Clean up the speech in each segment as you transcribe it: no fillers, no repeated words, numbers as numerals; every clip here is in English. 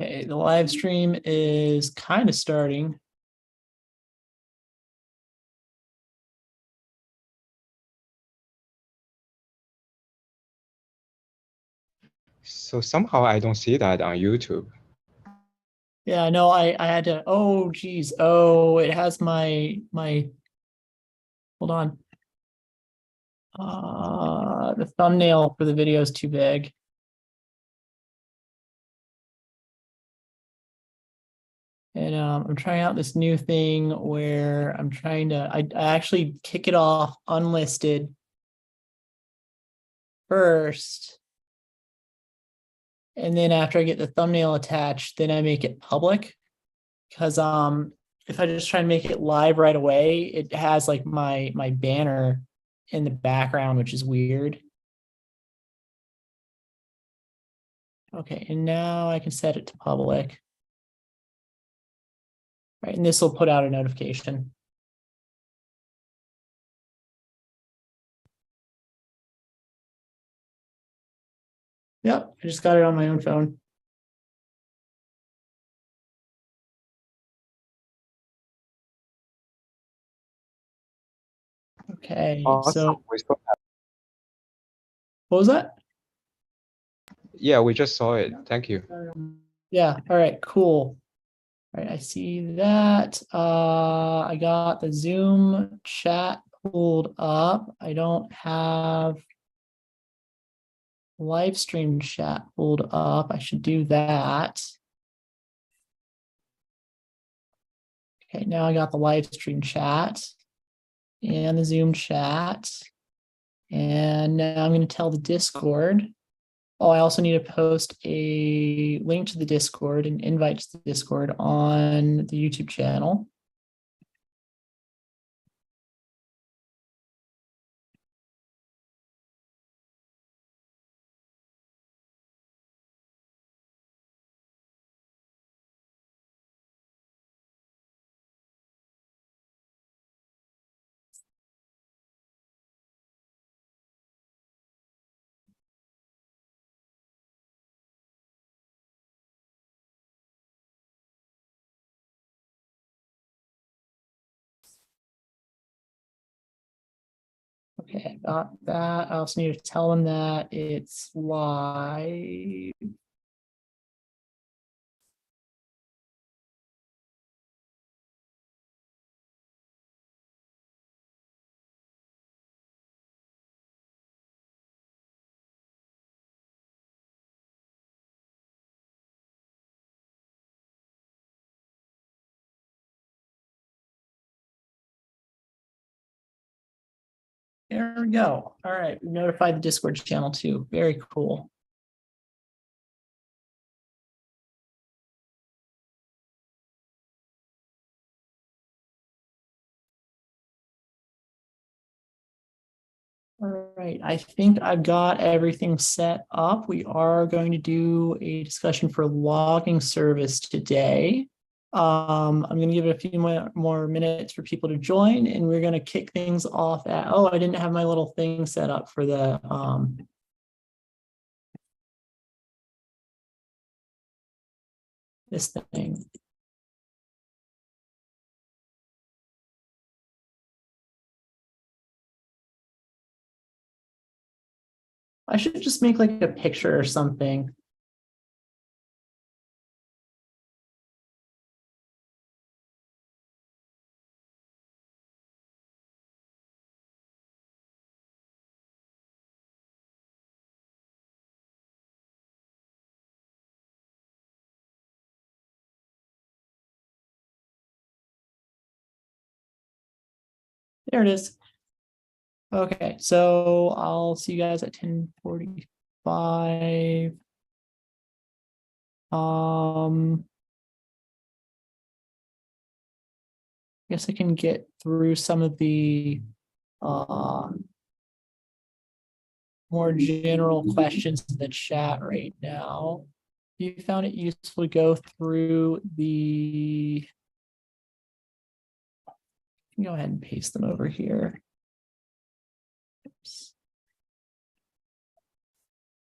Okay, the live stream is kind of starting. So somehow I don't see that on YouTube. Yeah, no, I had to, oh geez. Oh, it has my hold on. The thumbnail for the video is too big. And I'm trying out this new thing where I'm trying to, I actually kick it off unlisted first. And then after I get the thumbnail attached, then I make it public. Because if I just try and make it live right away, it has like my banner in the background, which is weird. Okay, and now I can set it to public. Right, and this will put out a notification. Yep, I just got it on my own phone. Okay, Awesome. so what was that? Yeah, we just saw it. Thank you. Yeah, all right, cool. All right, I see that. I got the Zoom chat pulled up. I don't have live stream chat pulled up. I should do that. Okay, now I got the live stream chat and the Zoom chat. And now I'm going to tell the Discord. Oh, I also need to post a link to the Discord and invite to the Discord on the YouTube channel. Okay, I got that. I also need to tell them that it's live. There we go. All right, we notified the Discord channel too. Very cool. All right, I think I've got everything set up. We are going to do a discussion for logging service today. I'm going to give it a few more minutes for people to join, and we're going to kick things off at, oh, I didn't have my little thing set up for the this thing. I should just make like a picture or something. There it is. Okay, so I'll see you guys at 10:45. I guess I can get through some of the more general questions in the chat right now. You found it useful to go through the, go ahead and paste them over here. Oops.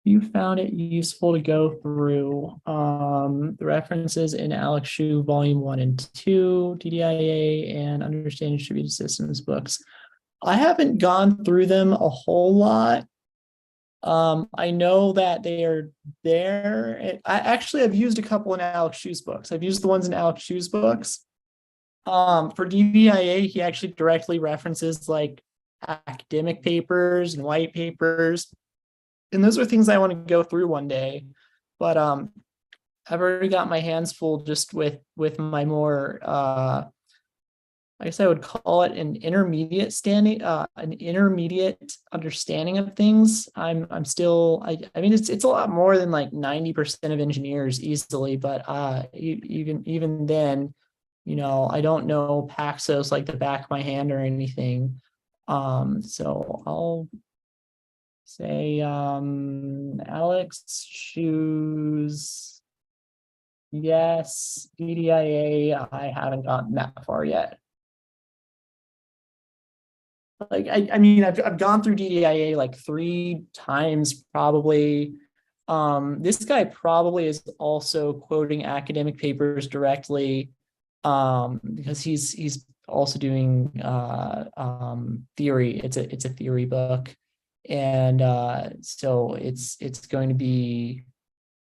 you found it useful to go through the references in Alex Shu Volume 1 and 2, DDIA, and Understanding Distributed Systems books. I haven't gone through them a whole lot. I know that they are there. I've used a couple in Alex Shu's books. I've used the ones in Alex Shu's books. For DDIA, he actually directly references like academic papers and white papers. And those are things I want to go through one day. But I've already got my hands full just with my more I guess I would call it an intermediate understanding of things. I'm still, I mean, it's a lot more than like 90% of engineers easily, but even then, you know, I don't know Paxos like the back of my hand or anything. So I'll say Alex Shoes. Yes, DDIA, I haven't gotten that far yet. Like I mean I've gone through DDIA like 3 times probably. This guy probably is also quoting academic papers directly, because he's also doing theory. It's a theory book, and so it's going to be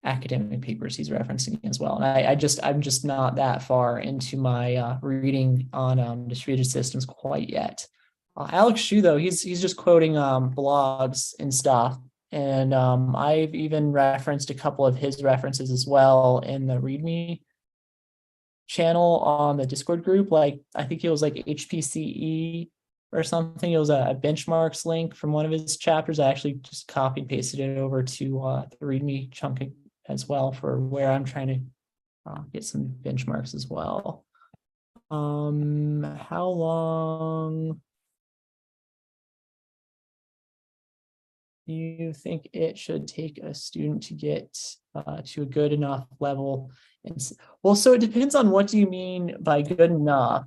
academic papers he's referencing as well. And I'm just not that far into my reading on distributed systems quite yet. Alex Shu, though, he's just quoting blogs and stuff. And I've even referenced a couple of his references as well in the README channel on the Discord group. Like, I think it was like HPCE or something. It was a benchmarks link from one of his chapters. I actually just copied and pasted it over to the README chunk as well for where I'm trying to get some benchmarks as well. How long do you think it should take a student to get to a good enough level? And well, so it depends on what do you mean by good enough.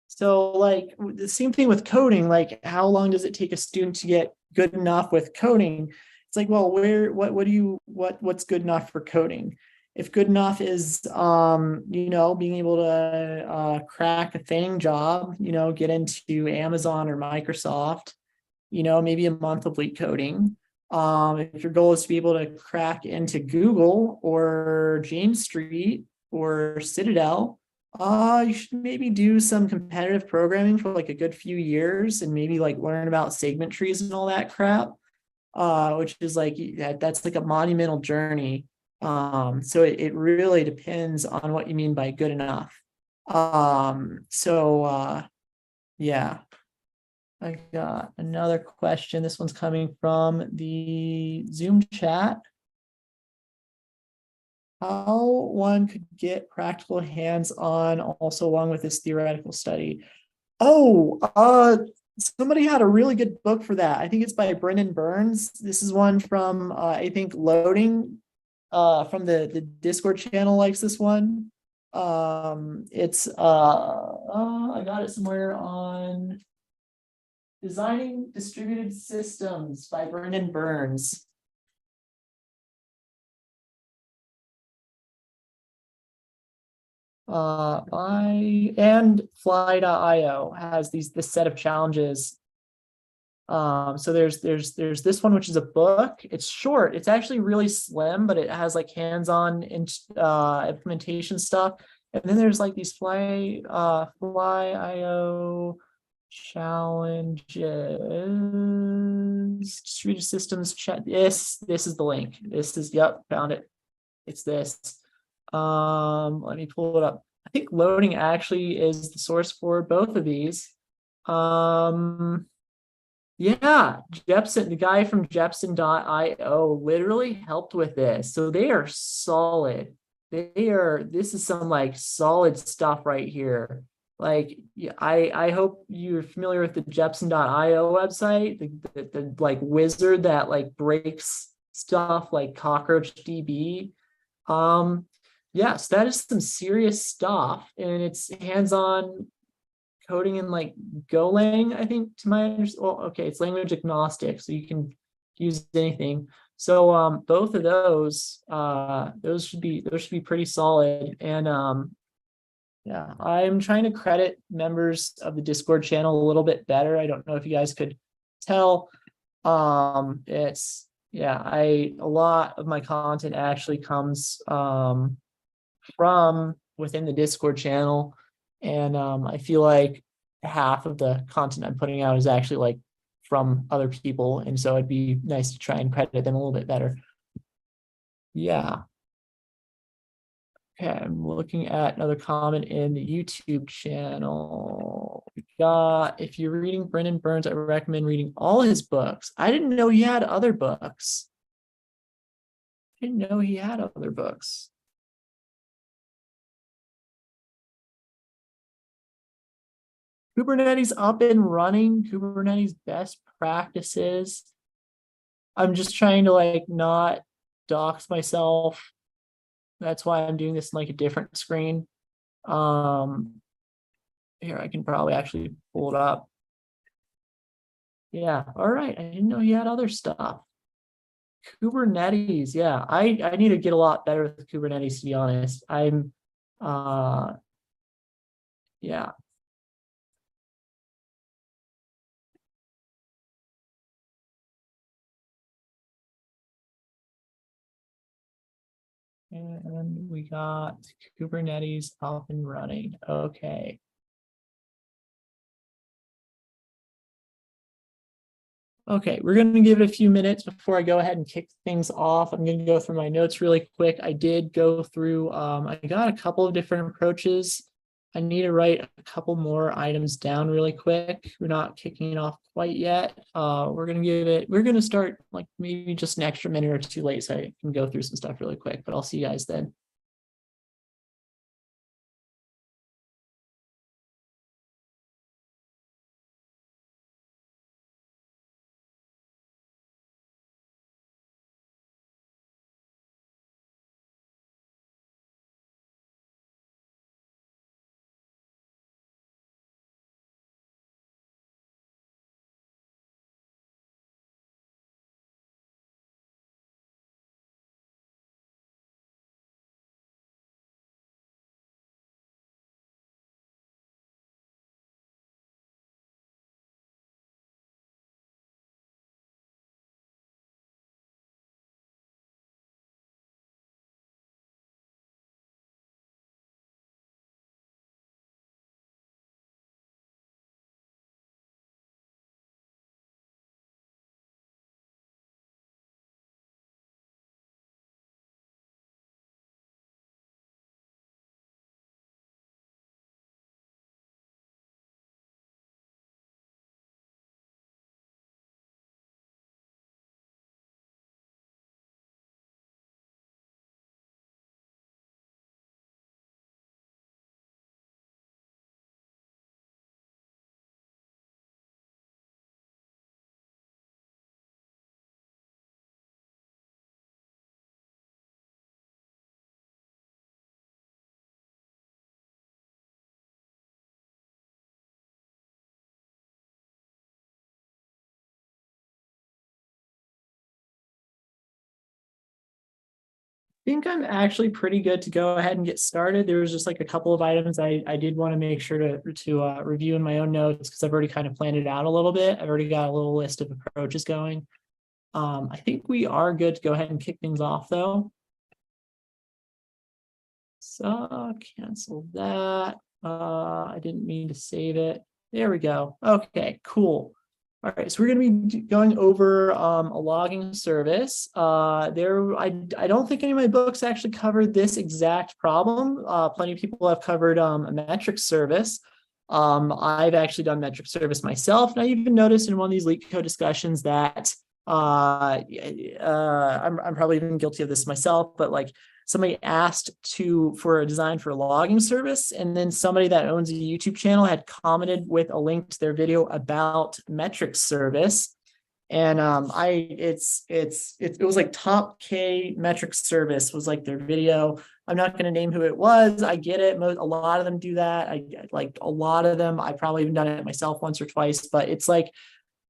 So like the same thing with coding, like how long does it take a student to get good enough with coding? It's like, well, what's good enough for coding? If good enough is, you know, being able to crack a FAANG job, you know, get into Amazon or Microsoft, you know, maybe a month of leak coding. If your goal is to be able to crack into Google or James Street or Citadel, you should maybe do some competitive programming for like a good few years and maybe like learn about segment trees and all that crap, which is like, that's like a monumental journey. So it really depends on what you mean by good enough. Yeah, I got another question. This one's coming from the Zoom chat. How one could get practical hands-on also along with this theoretical study? Oh, somebody had a really good book for that. I think it's by Brendan Burns. This is one from I think Loading from the Discord channel likes this one. It's I got it somewhere on Designing Distributed Systems by Brendan Burns. And fly.io has this set of challenges. So there's this one, which is a book. It's short. It's actually really slim, but it has like hands-on implementation stuff. And then there's like these fly.io challenges, distributed systems chat. This is the link. This is, yep, found it. It's this. Let me pull it up. I think Loading actually is the source for both of these. Yeah, Jepsen, the guy from Jepsen.io literally helped with this. So they are solid. This is some like solid stuff right here. Like, I hope you're familiar with the Jepsen.io website, the like wizard that like breaks stuff like Cockroach DB. Yes, that is some serious stuff, and it's hands-on coding in like Golang, I think, to my understanding. Well, okay, it's language agnostic, so you can use anything. So both of those should be pretty solid. And yeah, I'm trying to credit members of the Discord channel a little bit better. I don't know if you guys could tell. It's yeah, a lot of my content actually comes from within the Discord channel. And I feel like half of the content I'm putting out is actually like from other people. And so it'd be nice to try and credit them a little bit better. Yeah. Okay, I'm looking at another comment in the YouTube channel. We got, if you're reading Brendan Burns, I recommend reading all his books. I didn't know he had other books. I didn't know he had other books. Kubernetes up and running, Kubernetes best practices. I'm just trying to like not dox myself. That's why I'm doing this in like a different screen. Here, I can probably actually pull it up. Yeah, all right. I didn't know he had other stuff. Kubernetes, yeah. I need to get a lot better with Kubernetes, to be honest. Yeah. And we got Kubernetes up and running. Okay. Okay, we're going to give it a few minutes before I go ahead and kick things off. I'm going to go through my notes really quick. I did go through, I got a couple of different approaches. I need to write a couple more items down really quick. We're not kicking it off quite yet. We're going to start like maybe just an extra minute or two late so I can go through some stuff really quick, but I'll see you guys then. Think I'm actually pretty good to go ahead and get started. There was just like a couple of items I did want to make sure to review in my own notes because I've already kind of planned it out a little bit. I've already got a little list of approaches going. I think we are good to go ahead and kick things off though. So cancel that. I didn't mean to save it. There we go. Okay, cool. All right, so we're going to be going over a logging service. I don't think any of my books actually covered this exact problem. Plenty of people have covered a metric service. I've actually done metric service myself, and I even noticed in one of these leak code discussions that I'm probably even guilty of this myself, but like somebody asked for a design for a logging service, and then somebody that owns a YouTube channel had commented with a link to their video about metric service. And it was like Top K Metric Service was like their video. I'm not going to name who it was. I get it. A lot of them do that. I like a lot of them. I probably even done it myself once or twice, but it's like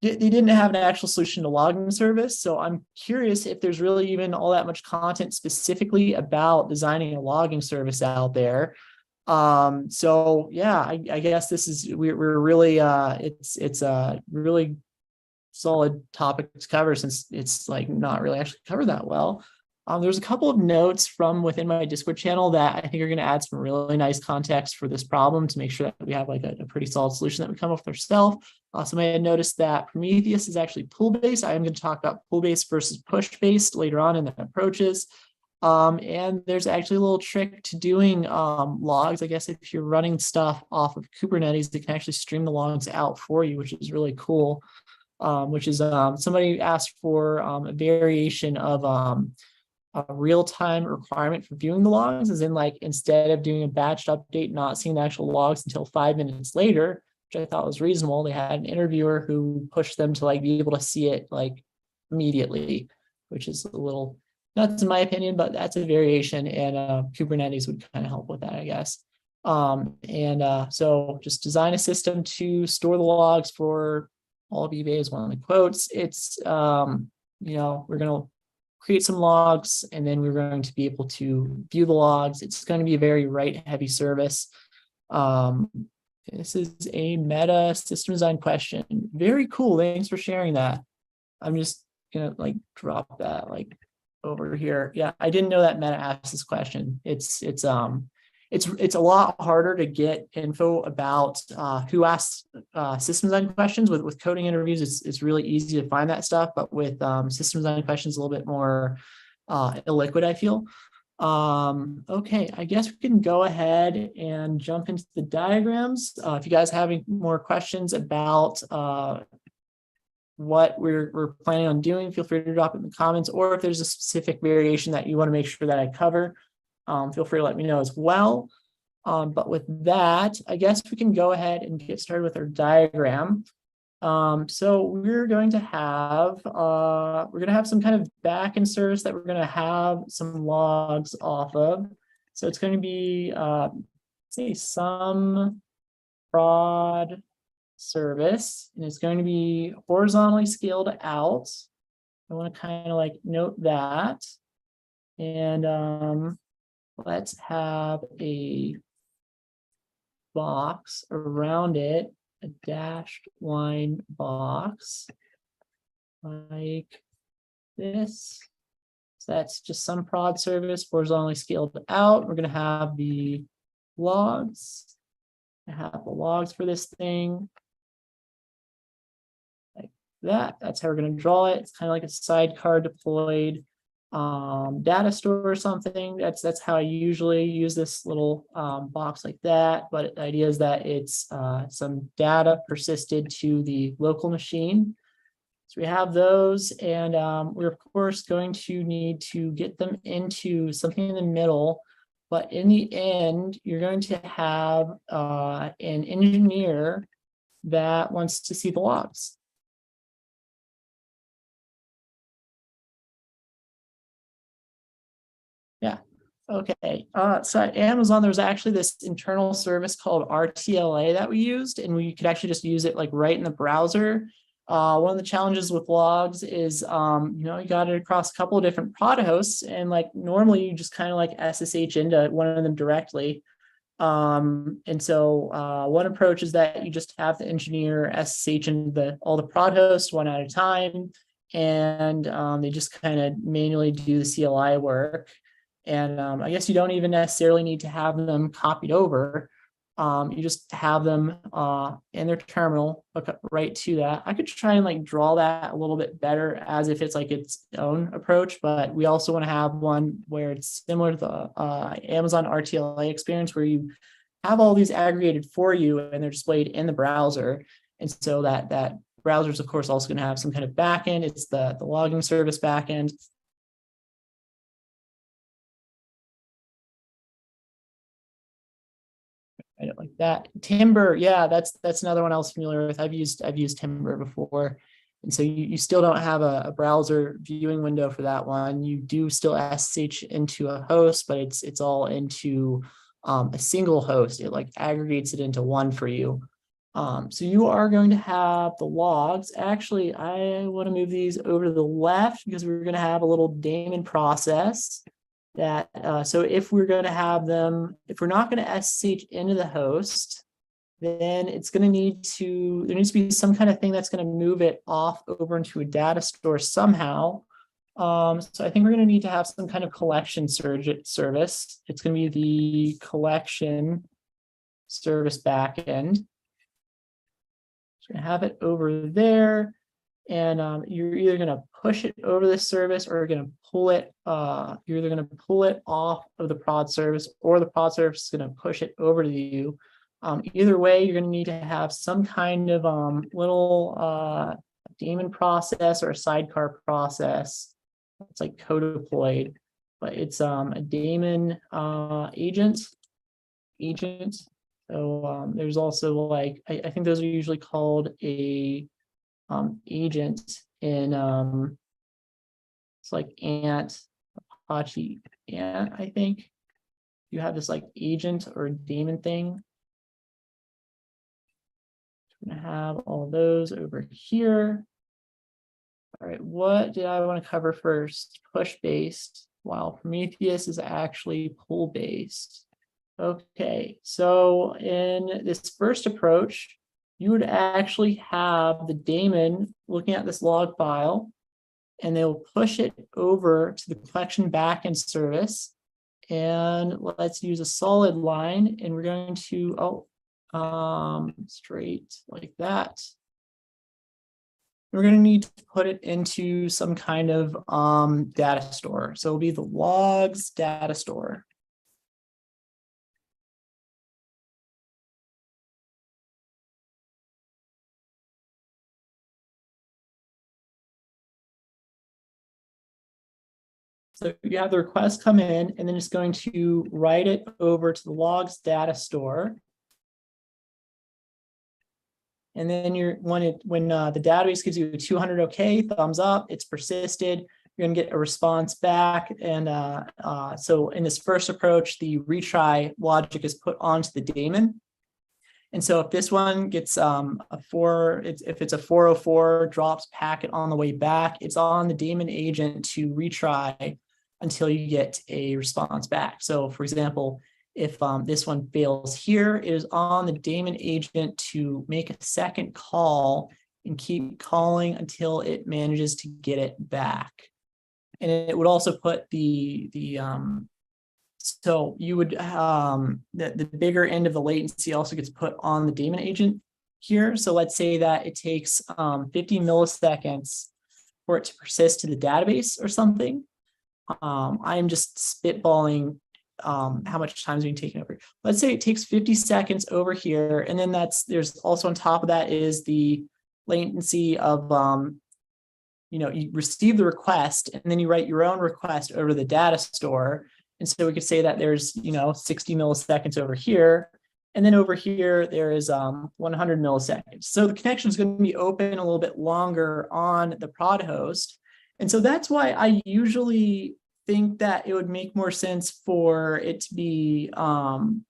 they didn't have an actual solution to logging service. So I'm curious if there's really even all that much content specifically about designing a logging service out there. So yeah, I guess this is we're really it's a really solid topic to cover, since it's like not really actually covered that well. There's a couple of notes from within my Discord channel that I think are going to add some really nice context for this problem to make sure that we have like a pretty solid solution that we come up with ourselves. Somebody had noticed that Prometheus is actually pull-based. I am going to talk about pull-based versus push-based later on in the approaches. And there's actually a little trick to doing logs. I guess if you're running stuff off of Kubernetes, it can actually stream the logs out for you, which is really cool. Which is somebody asked for a variation of a real-time requirement for viewing the logs, as in like instead of doing a batched update, not seeing the actual logs until 5 minutes later, which I thought was reasonable. They had an interviewer who pushed them to like be able to see it like immediately, which is a little nuts in my opinion, but that's a variation, and Kubernetes would kind of help with that, I guess. So just design a system to store the logs for all of eBay is one of the quotes. It's, we're going to create some logs, and then we're going to be able to view the logs. It's going to be a very write-heavy service. This is a meta system design question. Very cool. Thanks for sharing that. I'm just going to like drop that like over here. Yeah, I didn't know that meta asked this question. It's a lot harder to get info about who asks system design questions. With coding interviews, it's really easy to find that stuff, but with system design questions, a little bit more illiquid, I feel. Okay, I guess we can go ahead and jump into the diagrams. If you guys have any more questions about what we're planning on doing, feel free to drop it in the comments, or if there's a specific variation that you want to make sure that I cover, feel free to let me know as well. But with that, I guess we can go ahead and get started with our diagram. So we're going to have some kind of backend service that we're going to have some logs off of. So it's going to be say some prod service, and it's going to be horizontally scaled out. I want to kind of like note that. And let's have a box around it, a dashed line box like this. So that's just some prod service horizontally scaled out. We're going to have the logs. I have the logs for this thing like that. That's how we're going to draw it. It's kind of like a sidecar deployed data store or something. That's how I usually use this little box like that. But the idea is that it's some data persisted to the local machine. So we have those, and we're of course going to need to get them into something in the middle. But in the end, you're going to have an engineer that wants to see the logs. Yeah. Okay. So at Amazon, there's actually this internal service called RTLA that we used, and we could actually just use it like right in the browser. One of the challenges with logs is, you got it across a couple of different prod hosts, and like normally you just kind of like SSH into one of them directly. And so one approach is that you just have the engineer SSH into all the prod hosts one at a time, and they just kind of manually do the CLI work. And I guess you don't even necessarily need to have them copied over. You just have them in their terminal, hook up right to that. I could try and like draw that a little bit better as if it's like its own approach, but we also want to have one where it's similar to the Amazon RTLA experience, where you have all these aggregated for you and they're displayed in the browser. And so that browser is of course also going to have some kind of backend. It's the logging service backend. I don't like that. Timber, yeah, that's another one I was familiar with. I've used Timber before. And so you still don't have a browser viewing window for that one. You do still SSH into a host, but it's all into a single host. It like aggregates it into one for you. So you are going to have the logs. Actually, I want to move these over to the left because we're going to have a little daemon process that, so if we're going to have them, if we're not going to SSH into the host, then it's going to need to, there needs to be some kind of thing that's going to move it off over into a data store somehow. So I think we're going to need to have some kind of collection service. It's going to be the collection service backend. So we're going to have it over there. And you're either going to push it over this service or you're going to pull it, you're either going to pull it off of the prod service or the prod service is going to push it over to you. Either way, you're going to need to have some kind of little daemon process or a sidecar process. It's like co-deployed, but it's a daemon agent. So there's also like, I think those are usually called a agent in it's like Ant, Apache Ant, I think. You have this like agent or daemon thing. I'm gonna have all those over here. All right, what did I want to cover first? Push based, while Prometheus is actually pull based. Okay, so in this first approach, you would actually have the daemon looking at this log file, and they'll push it over to the collection backend service. And let's use a solid line, and we're going to, straight like that. We're going to need to put it into some kind of data store. So it'll be the logs data store. So you have the request come in, and then it's going to write it over to the logs data store. And then when the database gives you a 200 OK, thumbs up, it's persisted. You're going to get a response back. And so in this first approach, the retry logic is put onto the daemon. And so if this one gets if it's a 404 drops packet on the way back, it's on the daemon agent to retry until you get a response back. So for example, if this one fails here, it is on the daemon agent to make a second call and keep calling until it manages to get it back. And it would also put so you would, the bigger end of the latency also gets put on the daemon agent here. So let's say that it takes 50 milliseconds for it to persist to the database or something. I'm just spitballing how much time is being taken over. Let's say it takes 50 seconds over here. And then there's also on top of that is the latency of, you receive the request and then you write your own request over the data store. And so we could say that there's, 60 milliseconds over here. And then over here, there is 100 milliseconds. So the connection is going to be open a little bit longer on the prod host. And so that's why I usually think that it would make more sense for it to be the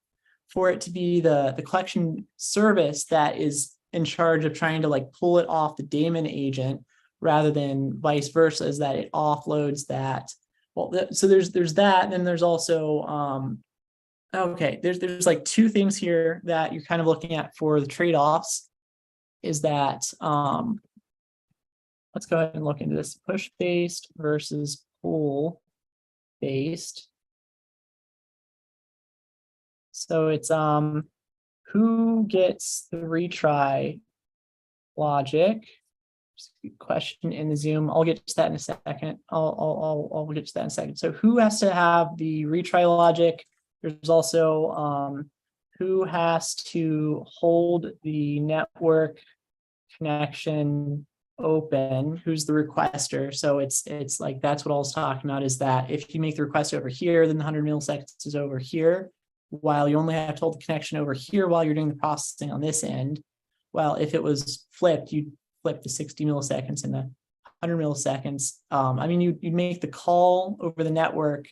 collection service that is in charge of trying to like pull it off the daemon agent rather than vice versa, is that it offloads that. Well, so there's that, and then there's also okay, there's like two things here that you're kind of looking at for the trade-offs, is that let's go ahead and look into this push-based versus pull-based. So it's who gets the retry logic? Question in the Zoom. I'll get to that in a second. I'll get to that in a second. So who has to have the retry logic? There's also who has to hold the network connection open, who's the requester. So it's like, that's what I was talking about, is that if you make the request over here, then the 100 milliseconds is over here, while you only have to hold the connection over here while you're doing the processing on this end. Well, if it was flipped, you'd flip the 60 milliseconds into 100 milliseconds. I mean, you'd make the call over the network,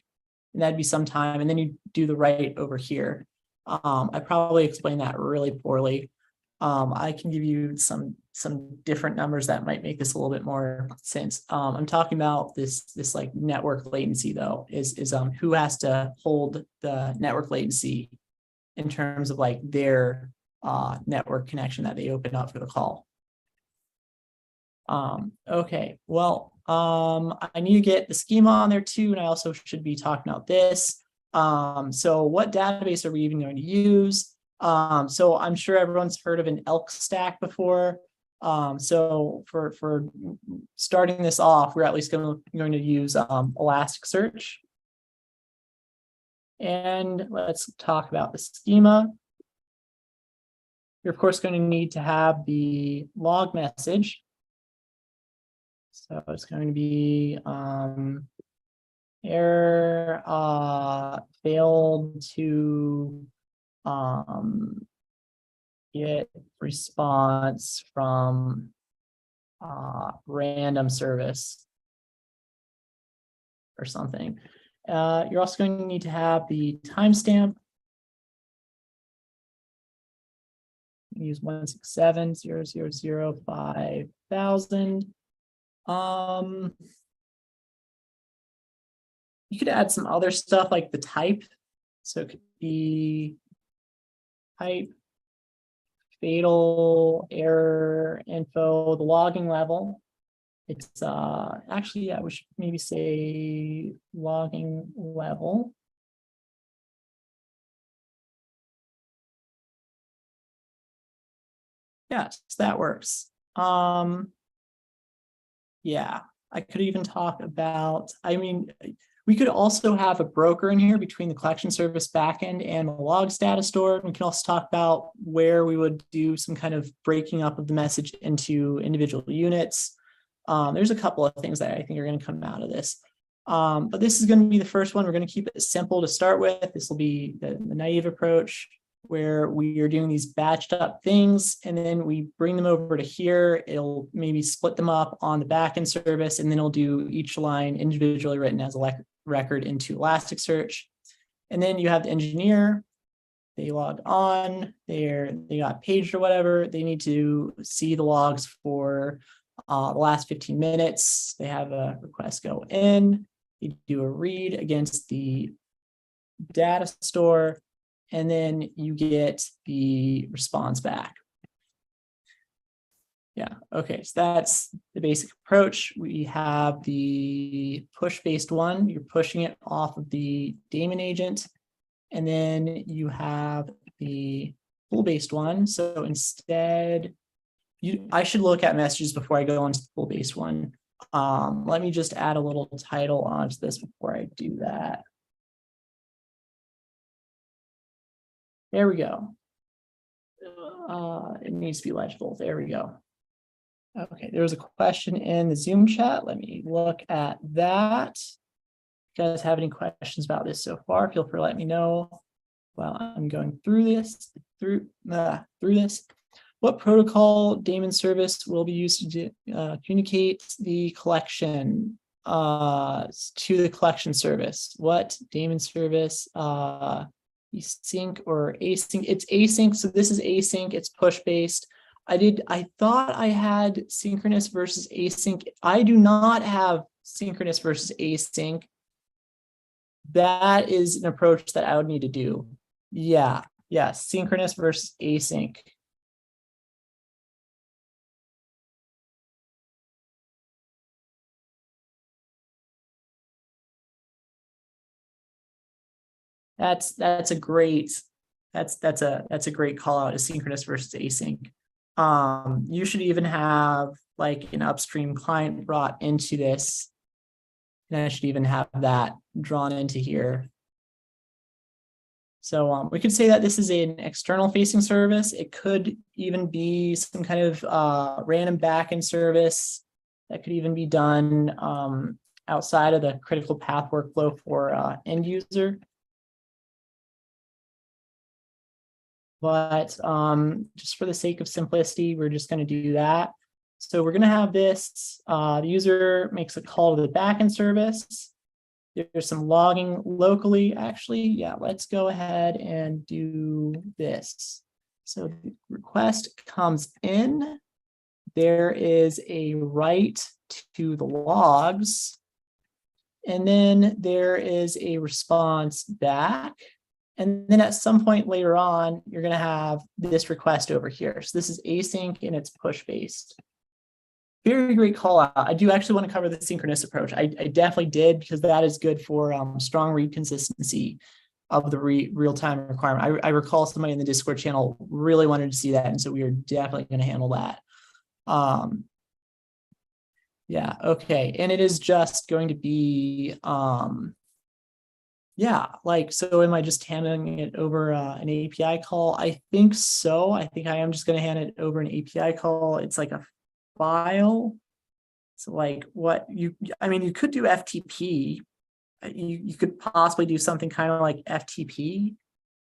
and that'd be some time, and then you do the write over here. I probably explained that really poorly. I can give you some different numbers that might make this a little bit more sense. I'm talking about this like network latency though, is who has to hold the network latency in terms of like their network connection that they open up for the call. Okay, well, I need to get the schema on there too, and I also should be talking about this. So what database are we even going to use? So I'm sure everyone's heard of an elk stack before. So for starting this off, we're at least going to use Elasticsearch. And let's talk about the schema. You're of course going to need to have the log message. So it's going to be error failed to get response from random service or something. You're also going to need to have the timestamp. Use 167.0.0.0.5000. You could add some other stuff like the type. So it could be type, fatal, error, info, the logging level. It's actually, yeah, we should maybe say logging level. Yes, that works. Yeah, I could even talk about, I mean, we could also have a broker in here between the collection service backend and the logs data store. We can also talk about where we would do some kind of breaking up of the message into individual units. There's a couple of things that I think are going to come out of this. But this is going to be the first one. We're going to keep it simple to start with. This will be the naive approach, where we are doing these batched up things, and then we bring them over to here. It'll maybe split them up on the backend service, and then it'll do each line individually written as a record into Elasticsearch. And then you have the engineer. They log on, they got paged or whatever. They need to see the logs for the last 15 minutes. They have a request go in. You do a read against the data store, and then you get the response back. Yeah, okay, so that's the basic approach. We have the push-based one. You're pushing it off of the daemon agent. And then you have the pull-based one. So instead, I should look at messages before I go into the pull-based one. Let me just add a little title onto this before I do that. There we go. It needs to be legible. There we go. Okay, there was a question in the Zoom chat. Let me look at that. If you guys have any questions about this so far, feel free to let me know while I'm going through this. What protocol daemon service will be used to communicate the collection to the collection service? What daemon service? Sync or async? It's async, so this is async. It's push based. I thought I had synchronous versus async. I do not have synchronous versus async. That is an approach that I would need to do. Yeah, synchronous versus async. That's a great call out, is synchronous versus async. You should even have like an upstream client brought into this, and I should even have that drawn into here. So we could say that this is an external facing service. It could even be some kind of random backend service that could even be done outside of the critical path workflow for end user. But just for the sake of simplicity, we're just going to do that. So we're going to have this, the user makes a call to the backend service. There's some logging locally, actually. Yeah, let's go ahead and do this. So the request comes in. There is a write to the logs. And then there is a response back. And then at some point later on, you're going to have this request over here. So this is async and it's push based. Very great call out. I do actually want to cover the synchronous approach. I definitely did, because that is good for strong read consistency of the real-time requirement. I recall somebody in the Discord channel really wanted to see that. And so we are definitely going to handle that. Yeah, okay. And it is just going to be, yeah, like, so am I just handing it over an API call? I think so. I think I am just going to hand it over an API call. It's like a file. So like what I mean, you could do FTP. You could possibly do something kind of like FTP,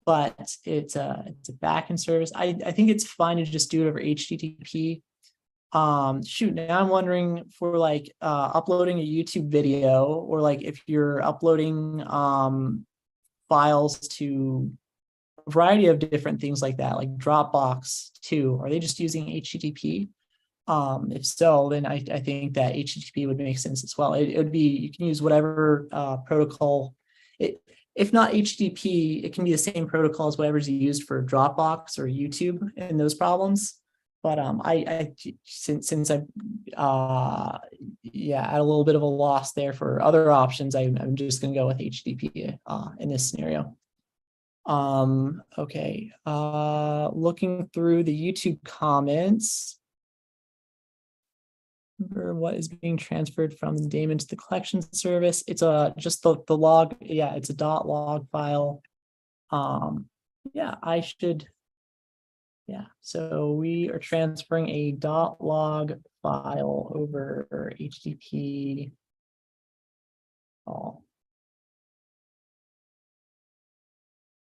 but it's a backend service. I think it's fine to just do it over HTTP. Shoot, now I'm wondering for like uploading a YouTube video, or like if you're uploading files to a variety of different things like that, like Dropbox too, are they just using HTTP? If so, then I think that HTTP would make sense as well. It would be, you can use whatever protocol. If not HTTP, it can be the same protocol as whatever's used for Dropbox or YouTube in those problems. But since I'm yeah, at a little bit of a loss there for other options, I'm just gonna go with HTTP in this scenario. Okay, looking through the YouTube comments. What is being transferred from the daemon to the collection service? It's just the log. Yeah, it's a .log file. Yeah, I should. Yeah, so we are transferring a .log file over HTTP call.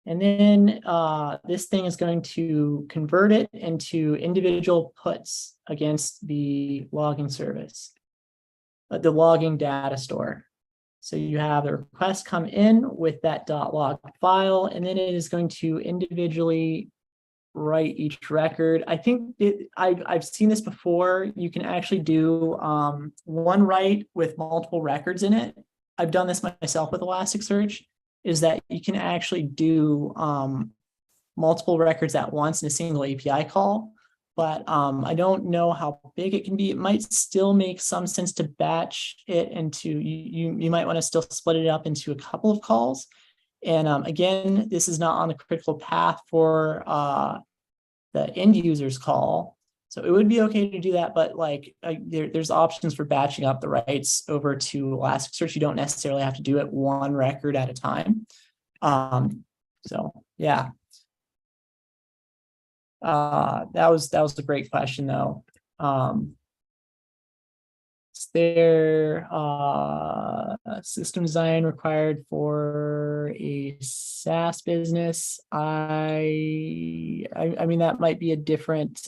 And then this thing is going to convert it into individual puts against the logging service, the logging data store. So you have the request come in with that .log file, and then it is going to individually write each record. I think I've seen this before. You can actually do one write with multiple records in it. I've done this myself with Elasticsearch. Is that you can actually do multiple records at once in a single API call, but I don't know how big it can be. It might still make some sense to batch it into, you might want to still split it up into a couple of calls. And again, this is not on the critical path for the end user's call. So it would be okay to do that, but like there's options for batching up the writes over to Elasticsearch. You don't necessarily have to do it one record at a time. So yeah, that was a great question though. Is there system design required for a SaaS business? I mean, that might be a different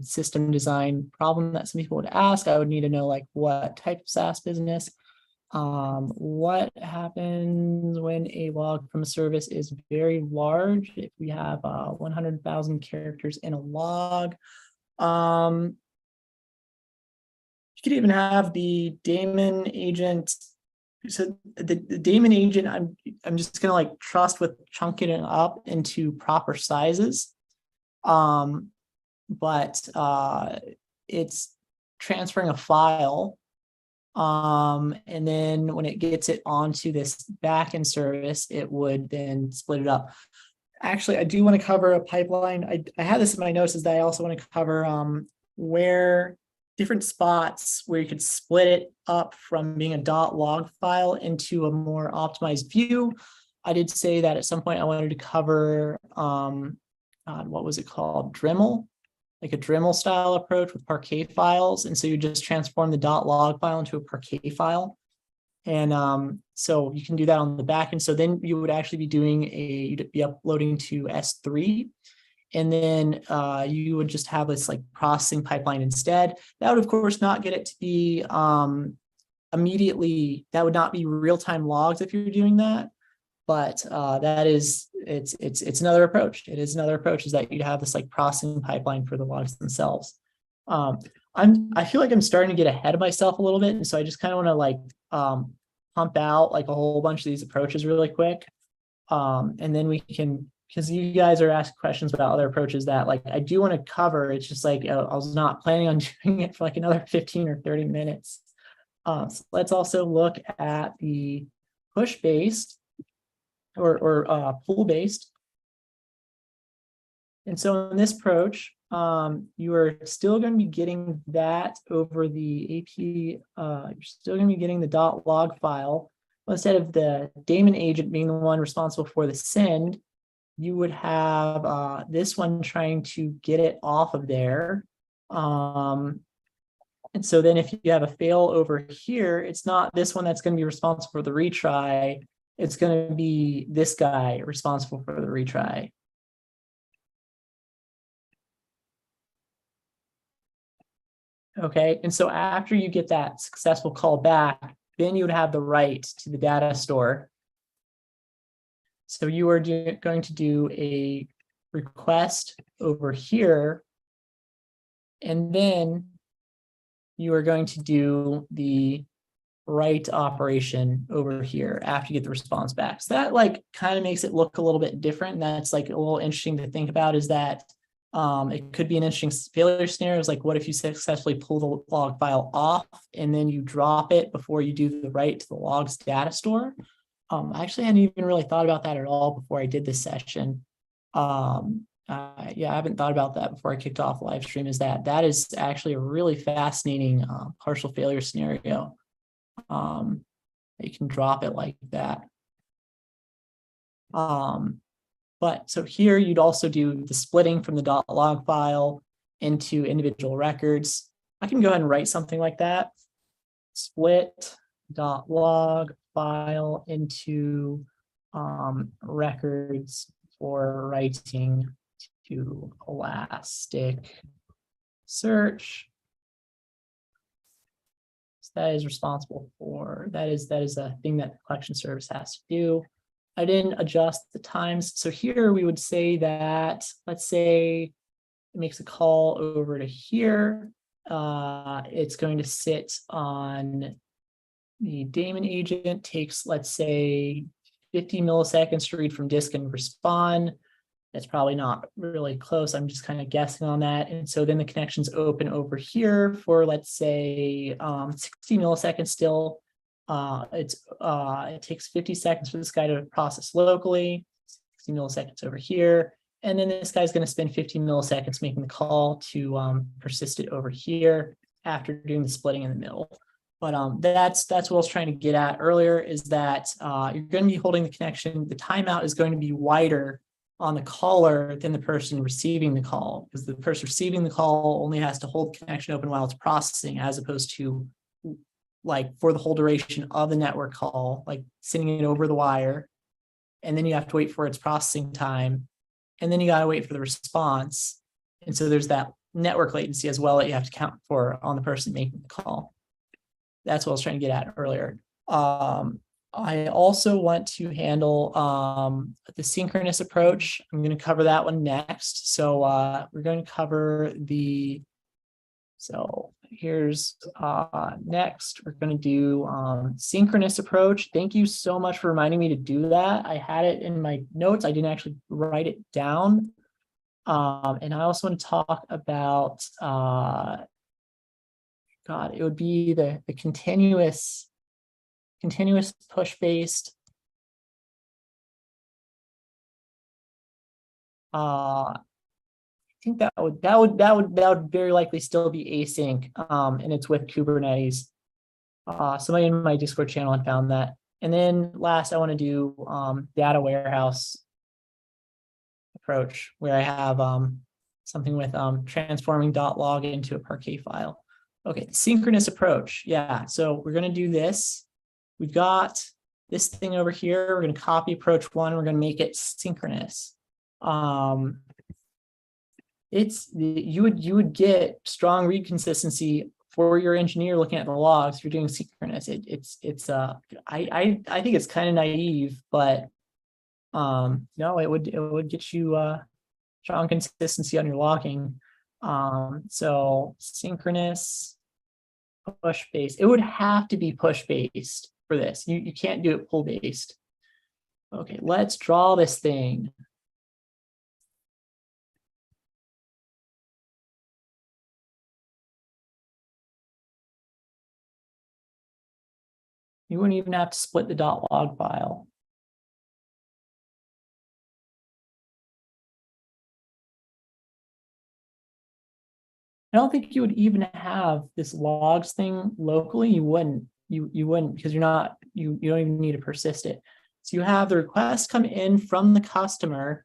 system design problem that some people would ask. I would need to know like what type of SaaS business. What happens when a log from a service is very large? If we have 100,000 characters in a log, you could even have the daemon agent. So the daemon agent, I'm just gonna like trust with chunking it up into proper sizes. But it's transferring a file. And then when it gets it onto this backend service, it would then split it up. Actually, I do want to cover a pipeline. I have this in my notes, is that I also want to cover where different spots where you could split it up from being a .log file into a more optimized view. I did say that at some point I wanted to cover, what was it called? Dremel, like a Dremel style approach with Parquet files. And so you just transform the .log file into a Parquet file. And so you can do that on the back end. So then you would actually be doing you'd be uploading to S3. And then you would just have this like processing pipeline instead. That would, of course, not get it to be immediately, that would not be real-time logs if you're doing that. But that is, it's another approach. It is another approach, is that you'd have this like processing pipeline for the logs themselves. I feel like I'm starting to get ahead of myself a little bit. And so I just kind of want to like pump out like a whole bunch of these approaches really quick. And then we can, because you guys are asking questions about other approaches that like I do want to cover. It's just like I was not planning on doing it for like another 15 or 30 minutes. So let's also look at the push-based or pull-based. And so in this approach, you are still going to be getting that over the AP. You're still going to be getting the .log file. Instead of the daemon agent being the one responsible for the send, you would have this one trying to get it off of there. And so then if you have a fail over here, it's not this one that's going to be responsible for the retry. It's going to be this guy responsible for the retry. Okay, and so after you get that successful call back, then you would have the right to the data store. So you are going to do a request over here, and then you are going to do the write operation over here after you get the response back. So that like kind of makes it look a little bit different. And that's like a little interesting to think about, is that it could be an interesting failure scenario. Is like, what if you successfully pull the log file off and then you drop it before you do the write to the logs data store? Actually, I hadn't even really thought about that at all before I did this session. Yeah, I haven't thought about that before I kicked off live stream. Is that is actually a really fascinating partial failure scenario. You can drop it like that. But so here you'd also do the splitting from the .log file into individual records. I can go ahead and write something like that. Split .log file into records for writing to Elastic Search. So that is responsible for, that is a thing that the collection service has to do. I didn't adjust the times. So here we would say that, let's say it makes a call over to here. It's going to sit on the daemon agent, takes, let's say, 50 milliseconds to read from disk and respond. That's probably not really close. I'm just kind of guessing on that. And so then the connections open over here for, let's say, 60 milliseconds still. It takes 50 seconds for this guy to process locally, 60 milliseconds over here. And then this guy's going to spend 15 milliseconds making the call to persist it over here after doing the splitting in the middle. But that's what I was trying to get at earlier, is that you're going to be holding the connection. The timeout is going to be wider on the caller than the person receiving the call, because the person receiving the call only has to hold the connection open while it's processing, as opposed to like for the whole duration of the network call, like sending it over the wire. And then you have to wait for its processing time. And then you got to wait for the response. And so there's that network latency as well that you have to count for on the person making the call. That's what I was trying to get at earlier. I also want to handle the synchronous approach. I'm going to cover that one next. So we're going to cover the, so here's next, we're going to do synchronous approach. Thank you so much for reminding me to do that. I had it in my notes. I didn't actually write it down. And I also want to talk about, it would be the continuous push-based. I think that would very likely still be async, and it's with Kubernetes. Somebody in my Discord channel had found that. And then last, I want to do data warehouse approach, where I have something with transforming .log into a Parquet file. Okay, synchronous approach. Yeah, so we're going to do this. We've got this thing over here. We're going to copy approach one. We're going to make it synchronous. you would get strong read consistency for your engineer looking at the logs. If you're doing synchronous, I think it's kind of naive, but no, it would get you strong consistency on your logging. So synchronous push based, it would have to be push based for this. You can't do it pull based. Okay, let's draw this thing. You wouldn't even have to split the .log file. I don't think you would even have this logs thing locally. You wouldn't because you don't even need to persist it. So you have the request come in from the customer,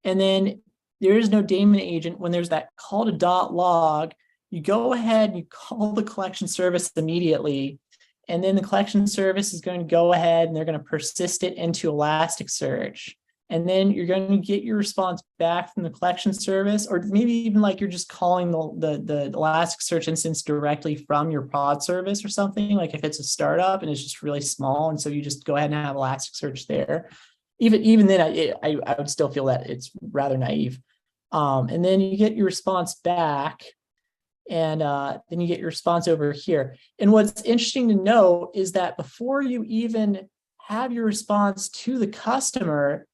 and then there is no daemon agent. When there's that call to .log, you go ahead and you call the collection service immediately, and then the collection service is going to go ahead and they're going to persist it into Elasticsearch. And then you're going to get your response back from the collection service, or maybe even like you're just calling the Elasticsearch instance directly from your prod service or something, like if it's a startup and it's just really small. And so you just go ahead and have Elasticsearch there. Even then, I would still feel that it's rather naive. And then you get your response back, and then you get your response over here. And what's interesting to know is that before you even have your response to the customer,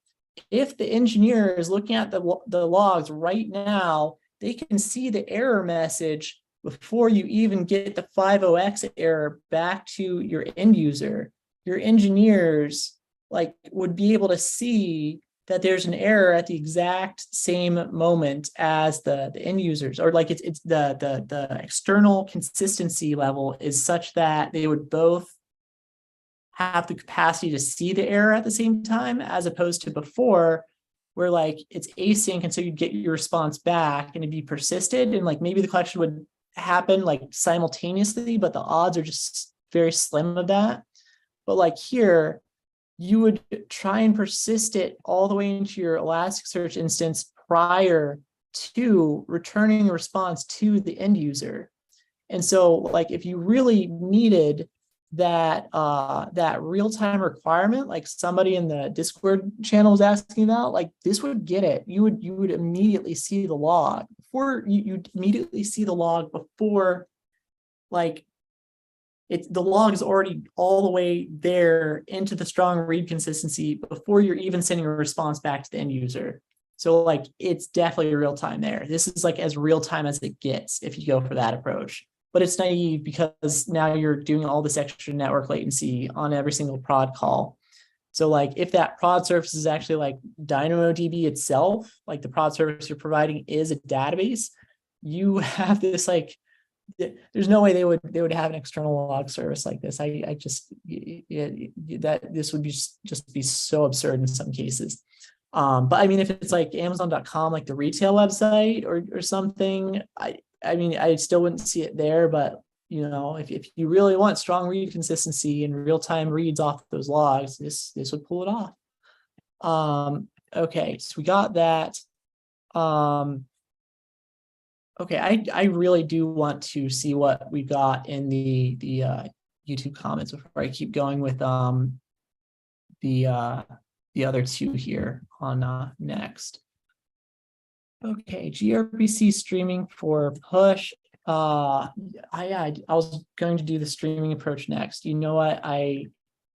if the engineer is looking at the logs right now, they can see the error message before you even get the 50x error back to your end user. Your engineers would be able to see that there's an error at the exact same moment as the end users, or like it's the external consistency level is such that they would both have the capacity to see the error at the same time, as opposed to before where like it's async, and so you'd get your response back and it'd be persisted, and like maybe the collection would happen like simultaneously, but the odds are just very slim of that. But like here, you would try and persist it all the way into your Elasticsearch instance prior to returning a response to the end user. And so like if you really needed that real-time requirement, like somebody in the Discord channel was asking about, like this would get it. You would immediately see the log before you'd immediately see the log before like the log is already all the way there into the strong read consistency before you're even sending a response back to the end user. So like it's definitely real time there. This is like as real time as it gets if you go for that approach. But it's naive because now you're doing all this extra network latency on every single prod call. So like if that prod service is actually like DynamoDB itself, like the prod service you're providing is a database, you have this like, there's no way they would have an external log service like this. I just that this would be just be so absurd in some cases. But I mean, if it's like Amazon.com, like the retail website or something, I mean, I still wouldn't see it there, but you know, if you really want strong read consistency and real-time reads off those logs, this would pull it off. Okay, so we got that. Okay, I really do want to see what we got in the YouTube comments before I keep going with the other two here on next. Okay, gRPC streaming for push. I was going to do the streaming approach next. You know what?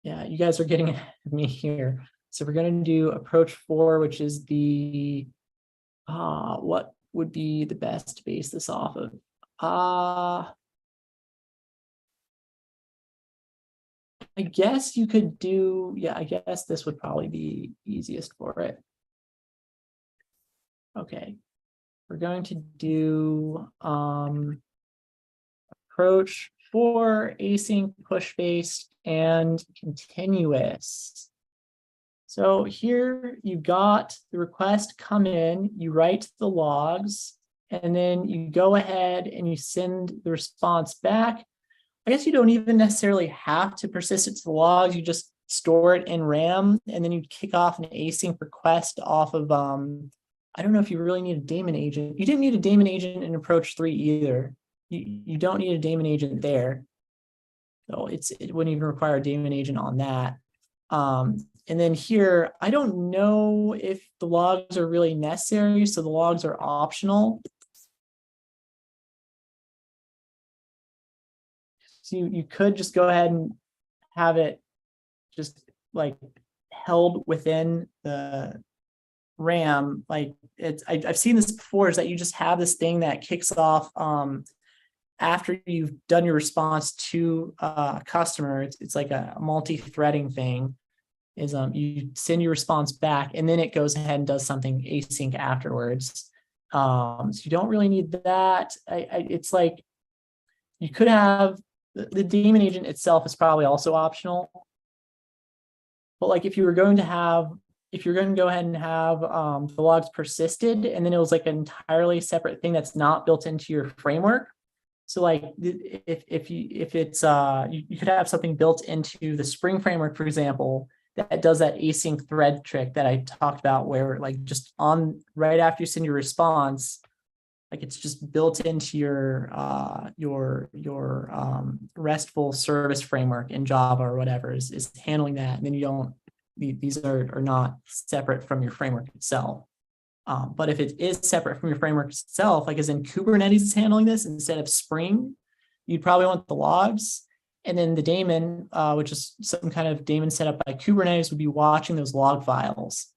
Yeah, you guys are getting ahead of me here. So we're going to do approach 4, which is the what would be the best to base this off of? I guess you could do, yeah, I guess this would probably be easiest for it. Okay, we're going to do approach 4, async, push-based, and continuous. So here you got the request come in, you write the logs, and then you go ahead and you send the response back. I guess you don't even necessarily have to persist it to the logs. You just store it in RAM, and then you kick off an async request off of I don't know if you really need a daemon agent. You didn't need a daemon agent in approach 3 either. You don't need a daemon agent there. So it wouldn't even require a daemon agent on that. And then here, I don't know if the logs are really necessary, so the logs are optional. So you could just go ahead and have it just like held within the RAM. Like I've seen this before, is that you just have this thing that kicks off after you've done your response to a customer. It's like a multi-threading thing. Is you send your response back and then it goes ahead and does something async afterwards. So you don't really need that. It's like you could have the daemon agent itself is probably also optional. But like if you're going to go ahead and have the logs persisted and then it was like an entirely separate thing that's not built into your framework. So like if it's you could have something built into the Spring framework, for example, that does that async thread trick that I talked about, where like just on right after you send your response, like it's just built into your RESTful service framework in Java or whatever is handling that. And then you don't, these are not separate from your framework itself. But if it is separate from your framework itself, like as in Kubernetes is handling this instead of Spring, you'd probably want the logs. And then the daemon, which is some kind of daemon set up by Kubernetes, would be watching those log files.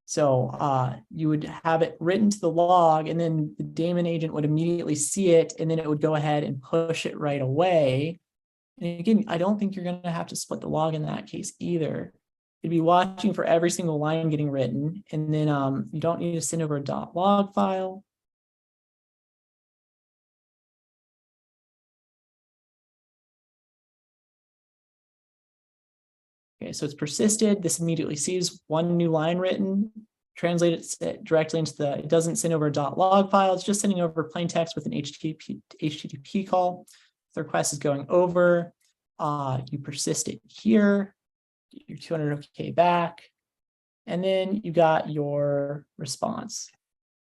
So you would have it written to the log, and then the daemon agent would immediately see it, and then it would go ahead and push it right away. And again, I don't think you're going to have to split the log in that case either. It'd be watching for every single line getting written, and then you don't need to send over a .log file. Okay, so it's persisted. This immediately sees one new line written, translate it directly into it doesn't send over a .log file. It's just sending over plain text with an HTTP call. The request is going over. You persist it here, get your 200 OK back, and then you got your response.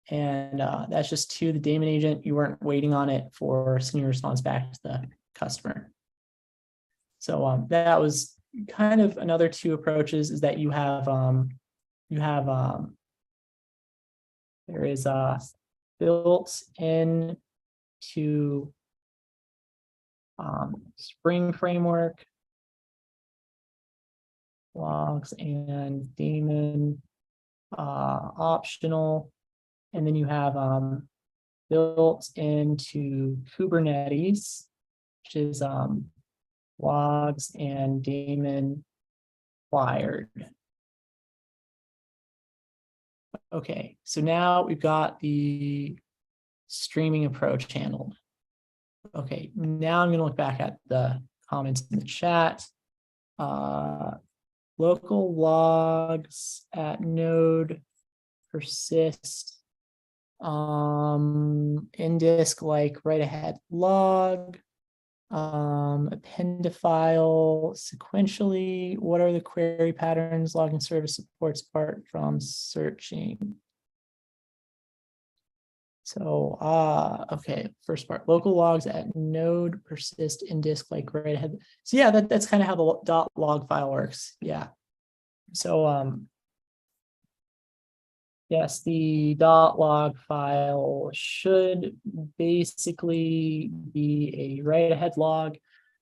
And that's just to the daemon agent. You weren't waiting on it for sending your response back to the customer. So that was kind of another two approaches, is that you have there is built into Spring framework logs and daemon optional, and then you have built into Kubernetes, which is logs and daemon required. Okay, so now we've got the streaming approach handled. Okay, now I'm going to look back at the comments in the chat. Local logs at node persist in disk like write ahead log. Append a file sequentially. What are the query patterns logging service supports apart from searching? So okay, first part, local logs at node persist in disk like right ahead. So yeah, that's kind of how the .log file works. Yeah. So yes, the .log file should basically be a write ahead log.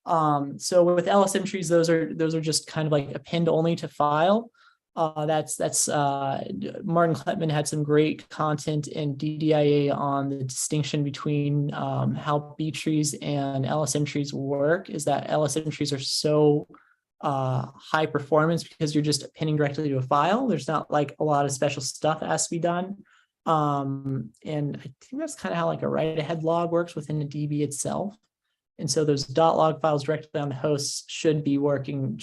So with LSM trees, those are just kind of like append only to file. That's Martin Kleppman had some great content in DDIA on the distinction between how B trees and LSM trees work. Is that LSM trees are so high performance because you're just appending directly to a file. There's not like a lot of special stuff that has to be done. And I think that's kind of how like a write ahead log works within the DB itself. And so those .log files directly on the hosts should be working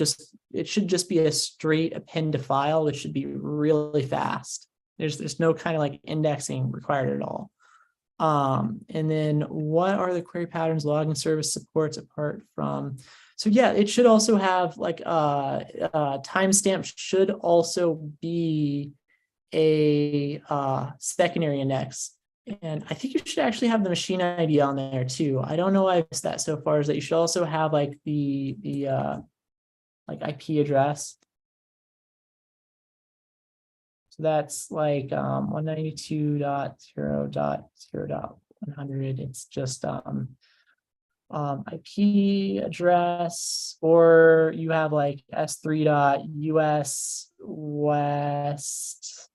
it should just be a straight append to file. It should be really fast. There's no kind of like indexing required at all. And then what are the query patterns logging service supports apart from? So yeah, it should also have like timestamp should also be a secondary index. And I think you should actually have the machine ID on there too. I don't know why I missed that so far, is that you should also have like the like IP address. So that's like 192.0.0.100. It's just IP address, or you have like s3.us west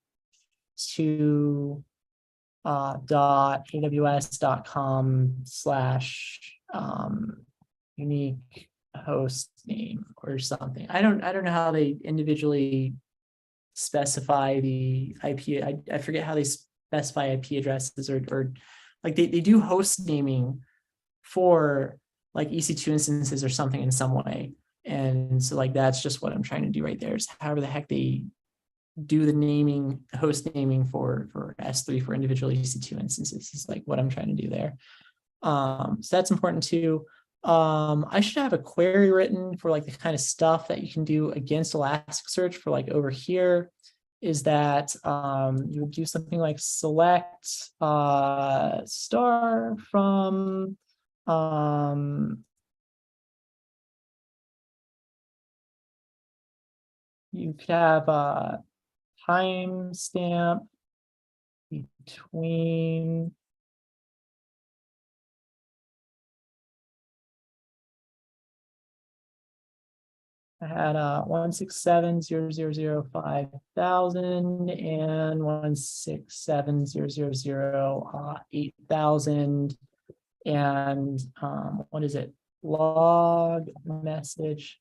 to .aws.com/ unique host name or something. I don't know how they individually specify the IP. I forget how they specify IP addresses, or like they do host naming for like EC2 instances or something in some way. And so like that's just what I'm trying to do right there, is however the heck they do the naming, host naming for S3 for individual EC2 instances is like what I'm trying to do there. So that's important too. I should have a query written for like the kind of stuff that you can do against Elasticsearch. For like over here is that you would do something like select star from you could have a timestamp between I had 167,000,000 and 167,000 8,000, and what is it? Log message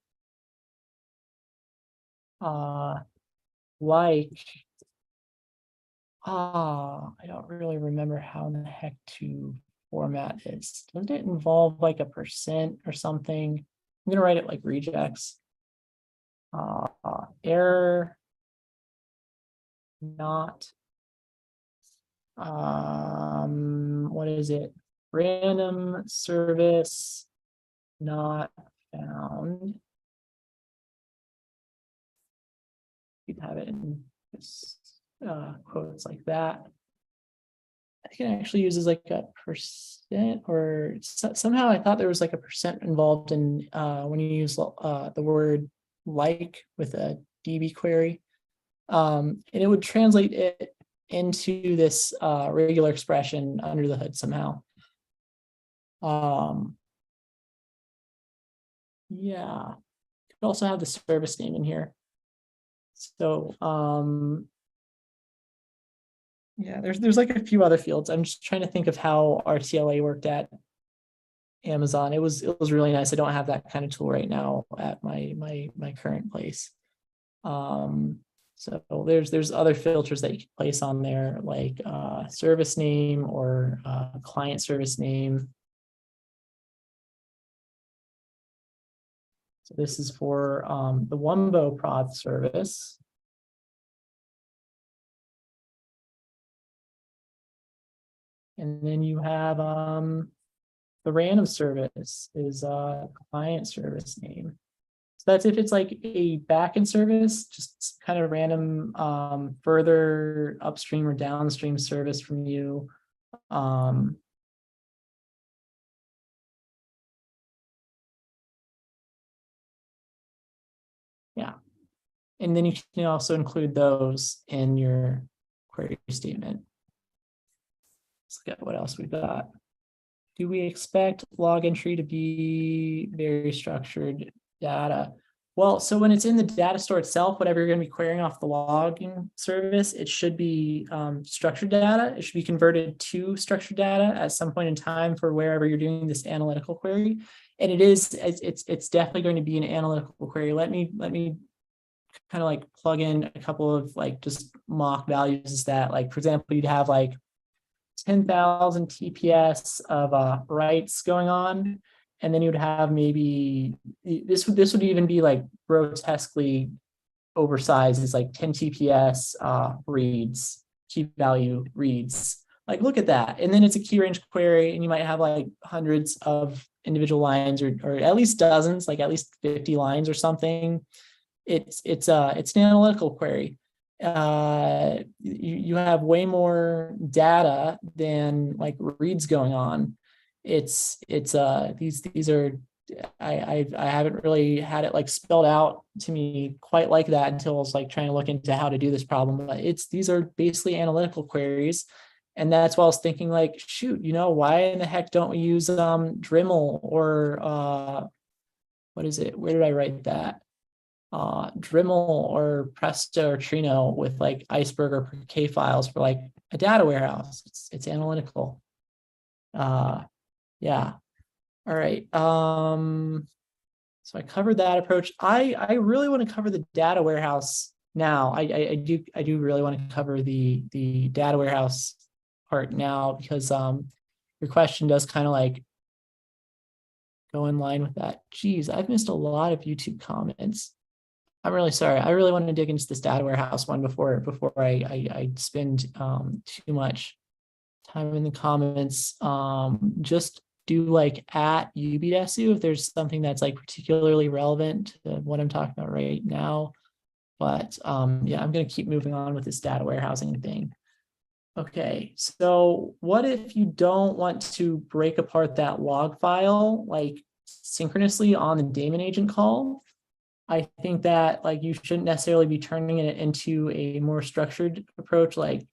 like I don't really remember how in the heck to format this. Doesn't it involve like a percent or something? I'm gonna write it like regex. Error not what is it? Random service not found. You'd have it in this quotes like that. I think it actually uses like a percent, or somehow I thought there was like a percent involved in when you use the word like with a DB query, and it would translate it into this regular expression under the hood somehow. Yeah, you could also have the service name in here. So yeah, there's like a few other fields. I'm just trying to think of how RTLA worked at Amazon. It was really nice. I don't have that kind of tool right now at my current place. So there's other filters that you can place on there, like service name or client service name. So this is for the Wumbo prod service. And then you have the random service is client service name. So that's if it's like a backend service, just kind of random further upstream or downstream service from you. Yeah. And then you can also include those in your query statement. Let's look at what else we've got. Do we expect log entry to be very structured data? Well, so when it's in the data store itself, whatever you're going to be querying off the logging service, it should be structured data. It should be converted to structured data at some point in time for wherever you're doing this analytical query. And it's definitely going to be an analytical query. Let me kind of like plug in a couple of like just mock values. Is that like, for example, you'd have like 10,000 TPS of writes going on, and then you'd have maybe this would even be like grotesquely oversized. It's like 10 TPS reads, key value reads. Like, look at that. And then it's a key range query, and you might have like hundreds of individual lines, or at least dozens, like at least 50 lines or something. It's an analytical query. you have way more data than like reads going on. These are I haven't really had it like spelled out to me quite like that until I was like trying to look into how to do this problem. But these are basically analytical queries. And that's why I was thinking like, shoot, why in the heck don't we use Dremel or what is it? Where did I write that? Dremel or Presto or Trino with like Iceberg or Parquet files for like a data warehouse. It's analytical. Yeah. All right. So I covered that approach. I really want to cover the data warehouse now. I do really want to cover the data warehouse part now because your question does kind of like go in line with that. Geez, I've missed a lot of YouTube comments. I'm really sorry. I really want to dig into this data warehouse one before I spend too much time in the comments. Just do like at UBDSU if there's something that's like particularly relevant to what I'm talking about right now. But yeah, I'm going to keep moving on with this data warehousing thing. Okay, so what if you don't want to break apart that log file like synchronously on the daemon agent call? I think that like you shouldn't necessarily be turning it into a more structured approach, like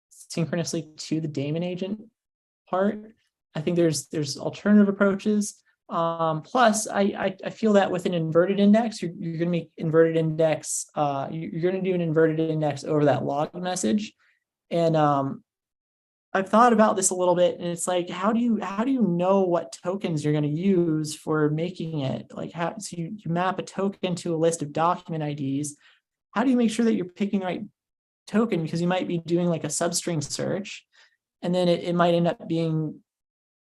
synchronously to the daemon agent part. I think there's alternative approaches. Plus, I feel that with an inverted index, you're going to make inverted index. You're going to do an inverted index over that log message, and I've thought about this a little bit, and it's like, how do you know what tokens you're going to use for making it? Like, so you map a token to a list of document IDs. How do you make sure that you're picking the right token? Because you might be doing like a substring search, and then it might end up being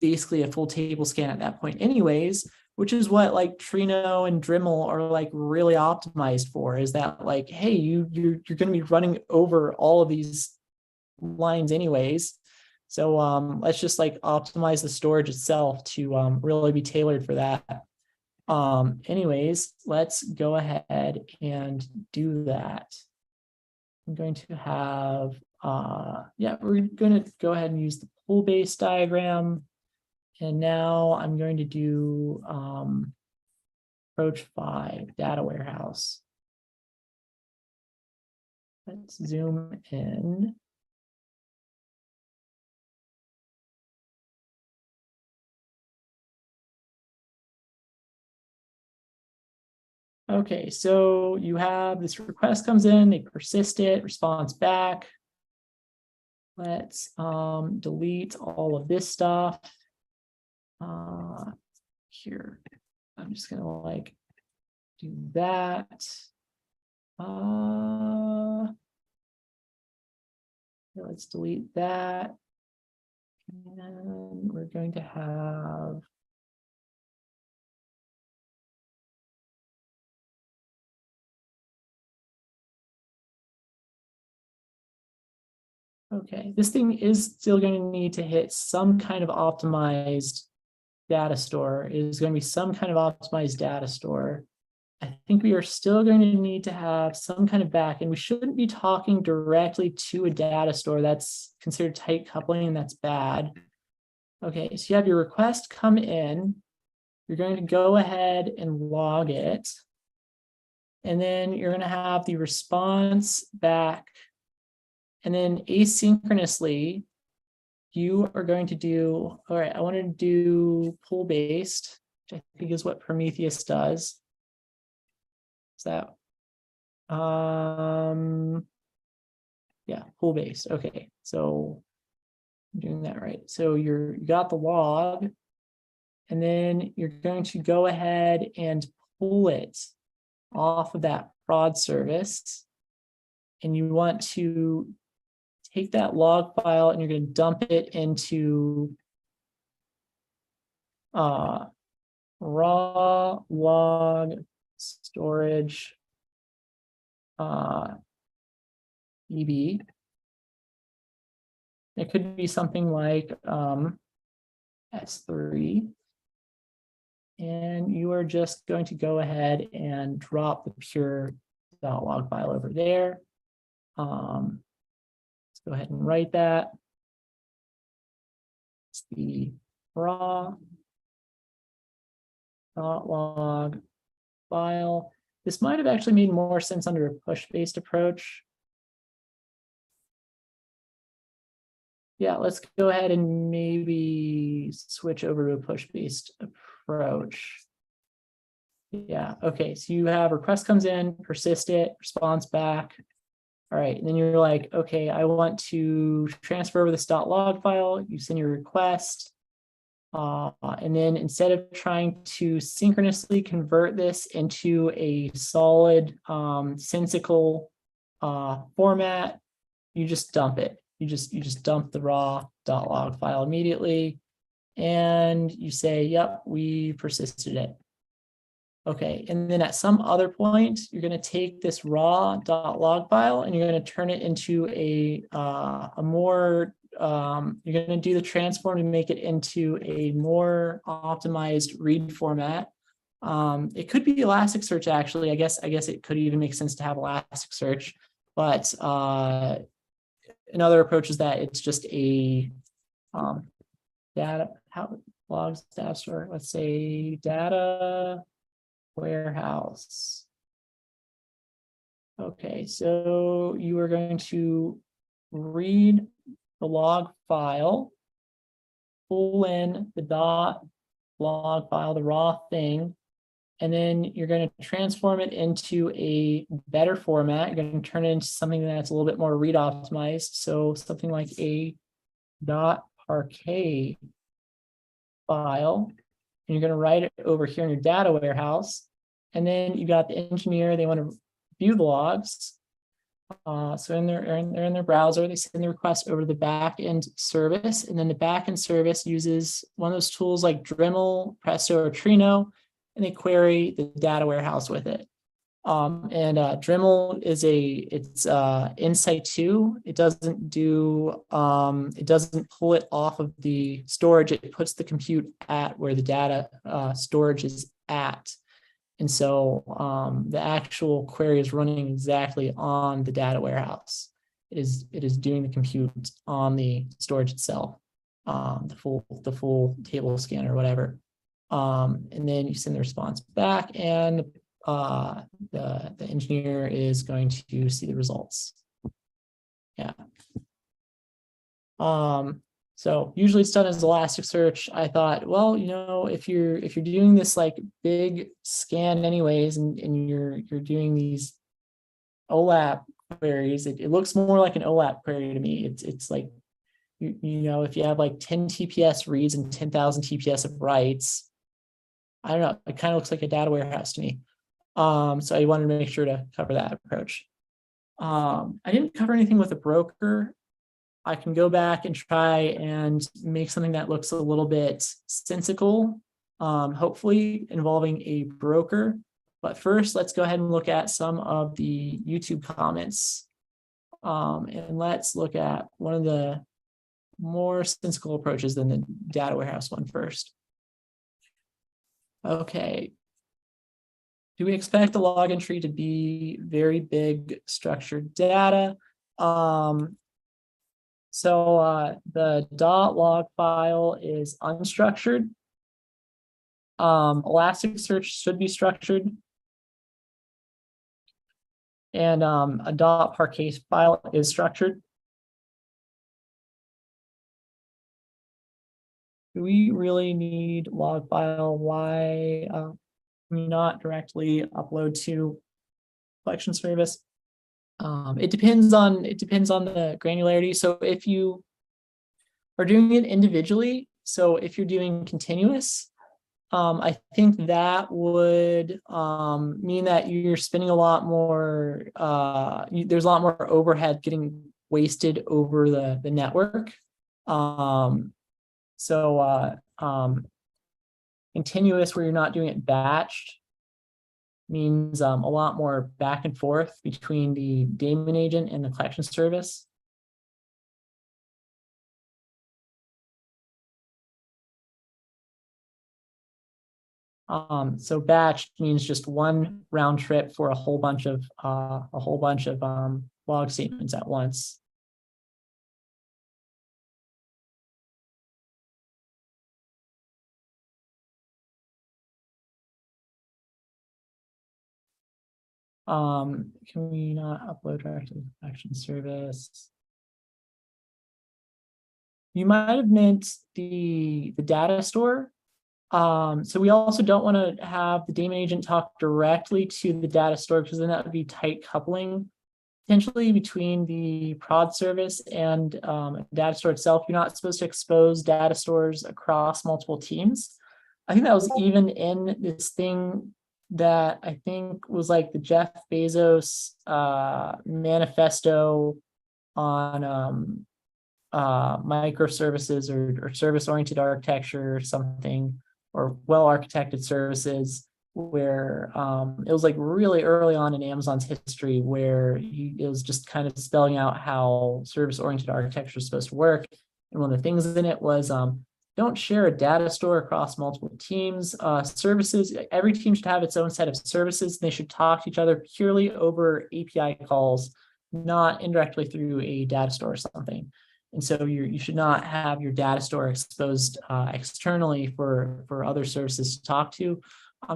basically a full table scan at that point, anyways. Which is what like Trino and Dremel are like really optimized for. Is that like, hey, you're going to be running over all of these lines anyways. So let's just like optimize the storage itself to really be tailored for that. Anyways, let's go ahead and do that. I'm going to have, yeah, we're going to go ahead and use the pool base diagram. And now I'm going to do approach 5, data warehouse. Let's zoom in. Okay, so you have this request comes in, they persist it, response back. Let's delete all of this stuff. Here, I'm just gonna like do that. Let's delete that. And we're going to have okay, this thing is still going to need to hit some kind of optimized data store. It is going to be some kind of optimized data store. I think we are still going to need to have some kind of backend. We shouldn't be talking directly to a data store. That's considered tight coupling, and that's bad. Okay, so you have your request come in. You're going to go ahead and log it. And then you're going to have the response back. And then asynchronously, you are going to do, all right, I want to do pool based, which I think is what Prometheus does. Is that, yeah, pool based. Okay, so I'm doing that right. So you got the log, and then you're going to go ahead and pull it off of that prod service. And you want to take that log file and you're going to dump it into raw log storage EB. It could be something like S3. And you are just going to go ahead and drop the pure log file over there. Let's go ahead and write that. It's the raw .log file. This might have actually made more sense under a push-based approach. Yeah, let's go ahead and maybe switch over to a push-based approach. Yeah, okay, so you have request comes in, persist it, response back. All right, and then you're like, okay, I want to transfer over this .log file. You send your request. And then instead of trying to synchronously convert this into a solid sensical format, you just dump it. You just dump the raw .log file immediately, and you say, yep, we persisted it. Okay, and then at some other point, you're going to take this raw .log file and you're going to turn it into a more you're going to do the transform to make it into a more optimized read format. It could be Elasticsearch, actually. I guess it could even make sense to have Elasticsearch, but another approach is that it's just a data logs data store. Let's say data warehouse. Okay, so you are going to read the log file, pull in the .log file, the raw thing, and then you're going to transform it into a better format. You're going to turn it into something that's a little bit more read optimized. So something like a .parquet file. And you're going to write it over here in your data warehouse. And then you got the engineer, they want to view the logs. So they're in their browser, they send the request over to the backend service. And then the backend service uses one of those tools like Dremel, Presto, or Trino, and they query the data warehouse with it. Dremel is it's in situ. It doesn't pull it off of the storage. It puts the compute at where the data storage is at. And so the actual query is running exactly on the data warehouse. It is doing the compute on the storage itself, the full table scan or whatever. And then you send the response back, and the engineer is going to see the results. Yeah. So usually it's done as Elasticsearch. I thought, well, if you're doing this like big scan anyways, and you're doing these OLAP queries, it looks more like an OLAP query to me. It's like, if you have like 10 TPS reads and 10,000 TPS of writes, I don't know, it kind of looks like a data warehouse to me. So I wanted to make sure to cover that approach. I didn't cover anything with a broker. I can go back and try and make something that looks a little bit sensical, hopefully involving a broker. But first, let's go ahead and look at some of the YouTube comments. And let's look at one of the more sensical approaches than the data warehouse one first. Okay. Do we expect the login tree to be very big structured data? So the .log file is unstructured. Elasticsearch should be structured. And a .parquet file is structured. Do we really need log file? Why can we not directly upload to collection service? It depends on the granularity. So if you are doing it individually, so if you're doing continuous, I think that would mean that you're spending a lot more, there's a lot more overhead getting wasted over the network. Continuous, where you're not doing it batched, means a lot more back and forth between the daemon agent and the collection service. So batch means just one round trip for a whole bunch of log statements at once. Can we not upload directly to the action service? You might have meant the data store. So we also don't want to have the daemon agent talk directly to the data store, because then that would be tight coupling potentially between the prod service and data store itself. You're not supposed to expose data stores across multiple teams. I think that was even in this thing that I think was like the Jeff Bezos manifesto on microservices or service-oriented architecture or something, or well-architected services, where it was like really early on in Amazon's history, where it was just kind of spelling out how service-oriented architecture is supposed to work. And one of the things in it was don't share a data store across multiple teams. Services, every team should have its own set of services. They should talk to each other purely over API calls, not indirectly through a data store or something. And so you should not have your data store exposed externally for other services to talk to.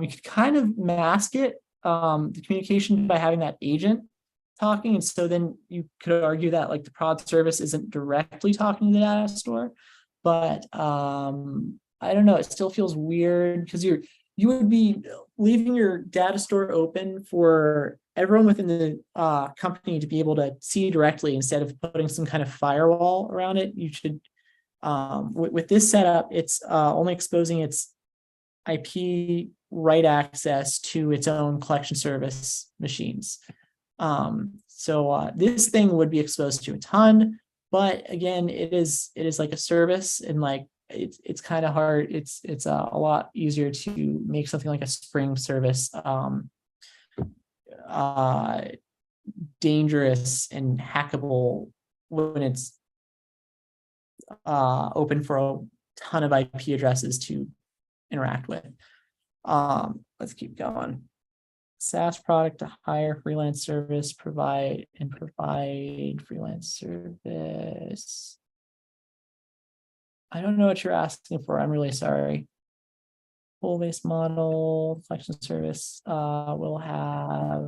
You could kind of mask it, the communication, by having that agent talking. And so then you could argue that like the prod service isn't directly talking to the data store. But I don't know, it still feels weird, because you would be leaving your data store open for everyone within the company to be able to see directly, instead of putting some kind of firewall around it. You should, with this setup, it's only exposing its IP write access to its own collection service machines. So this thing would be exposed to a ton, but again, it is like a service, and like it's kind of hard. It's a lot easier to make something like a Spring service dangerous and hackable when it's open for a ton of IP addresses to interact with. Let's keep going. SaaS product to hire freelance service, provide freelance service. I don't know what you're asking for. I'm really sorry. Pool-based model, collection service will have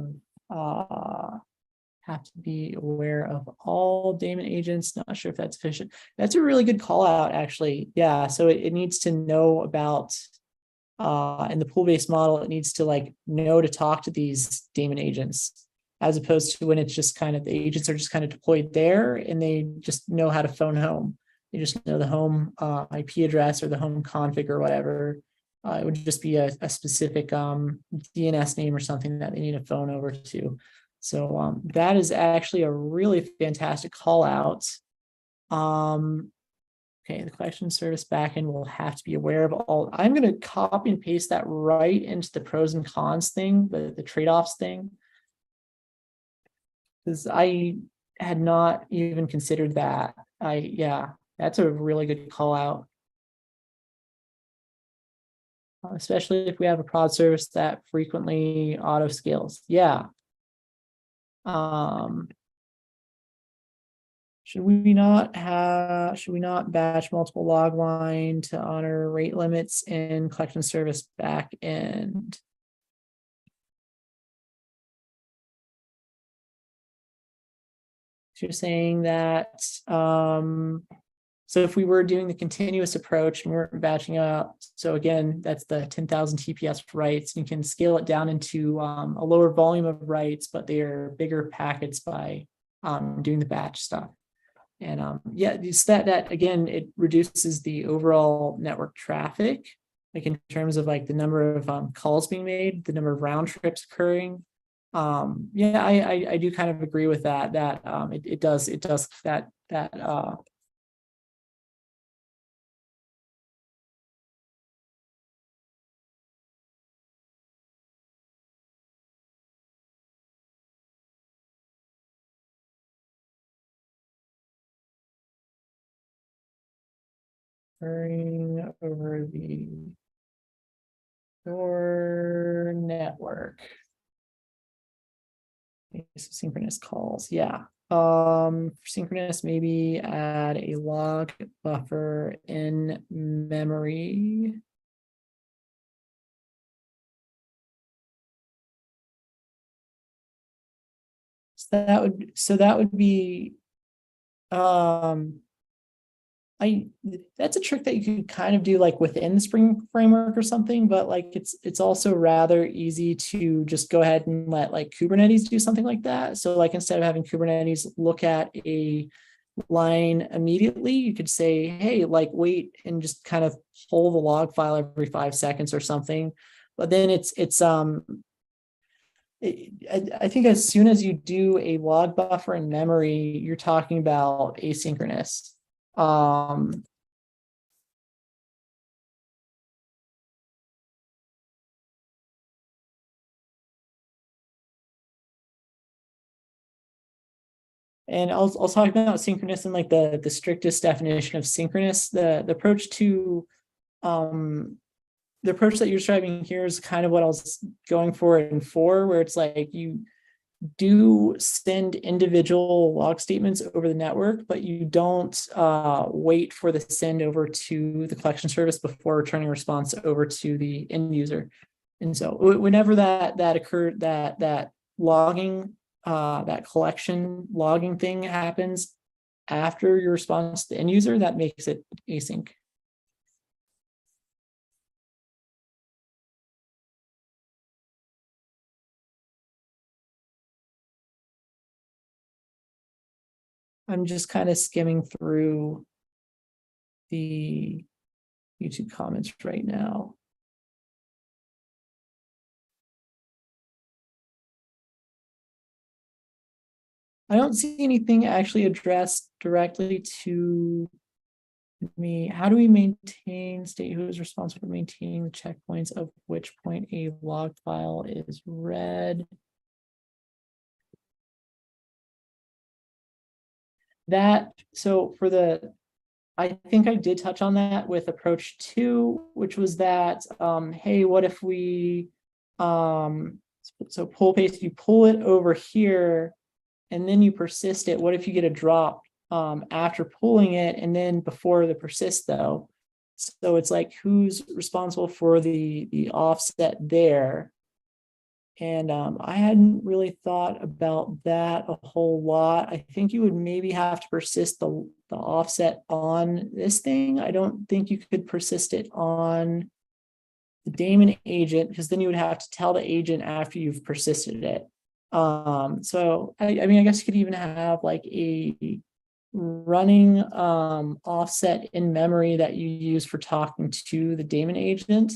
to be aware of all daemon agents. Not sure if that's sufficient. That's a really good call out, actually. Yeah, so it needs to know about in the pool-based model, it needs to like know to talk to these daemon agents, as opposed to when it's just kind of the agents are just kind of deployed there and they just know how to phone home. They just know the home IP address or the home config or whatever. It would just be a specific DNS name or something that they need to phone over to. So that is actually a really fantastic call out. Okay, the collection service backend will have to be aware of all. I'm going to copy and paste that right into the pros and cons thing, the trade-offs thing, because I had not even considered that. Yeah, that's a really good call out. Especially if we have a prod service that frequently auto scales. Yeah. Should we not batch multiple log line to honor rate limits in collection service backend? So you're saying that, so if we were doing the continuous approach and we weren't batching up, so again, that's the 10,000 TPS writes, you can scale it down into a lower volume of writes, but they are bigger packets by doing the batch stuff. And yeah, it's that again, it reduces the overall network traffic, like in terms of like the number of calls being made, the number of round trips occurring. Yeah, I do kind of agree with that. That it does that occurring over the door network. Synchronous calls, yeah. For synchronous, maybe add a log buffer in memory. So that would be that's a trick that you could kind of do like within the Spring framework or something, but like it's also rather easy to just go ahead and let like Kubernetes do something like that. So like instead of having Kubernetes look at a line immediately, you could say, hey, like wait and just kind of pull the log file every 5 seconds or something. But then I think as soon as you do a log buffer in memory, you're talking about asynchronous. And I'll talk about synchronous in like the strictest definition of synchronous. The approach to the approach that you're describing here is kind of what I was going for in 4, where it's like you do send individual log statements over the network, but you don't wait for the send over to the collection service before returning a response over to the end user. And so whenever that occurred, that logging, that collection logging thing happens after your response to the end user, that makes it async. I'm just kind of skimming through the YouTube comments right now. I don't see anything actually addressed directly to me. How do we maintain state who is responsible for maintaining the checkpoints of which point a log file is read? That, so for the, I think I did touch on that with approach 2, which was that, hey, what if we, so pull paste, you pull it over here and then you persist it. What if you get a drop after pulling it and then before the persist though? So it's like who's responsible for the offset there? And I hadn't really thought about that a whole lot. I think you would maybe have to persist the offset on this thing. I don't think you could persist it on the daemon agent, because then you would have to tell the agent after you've persisted it. So I mean, I guess you could even have like a running offset in memory that you use for talking to the daemon agent.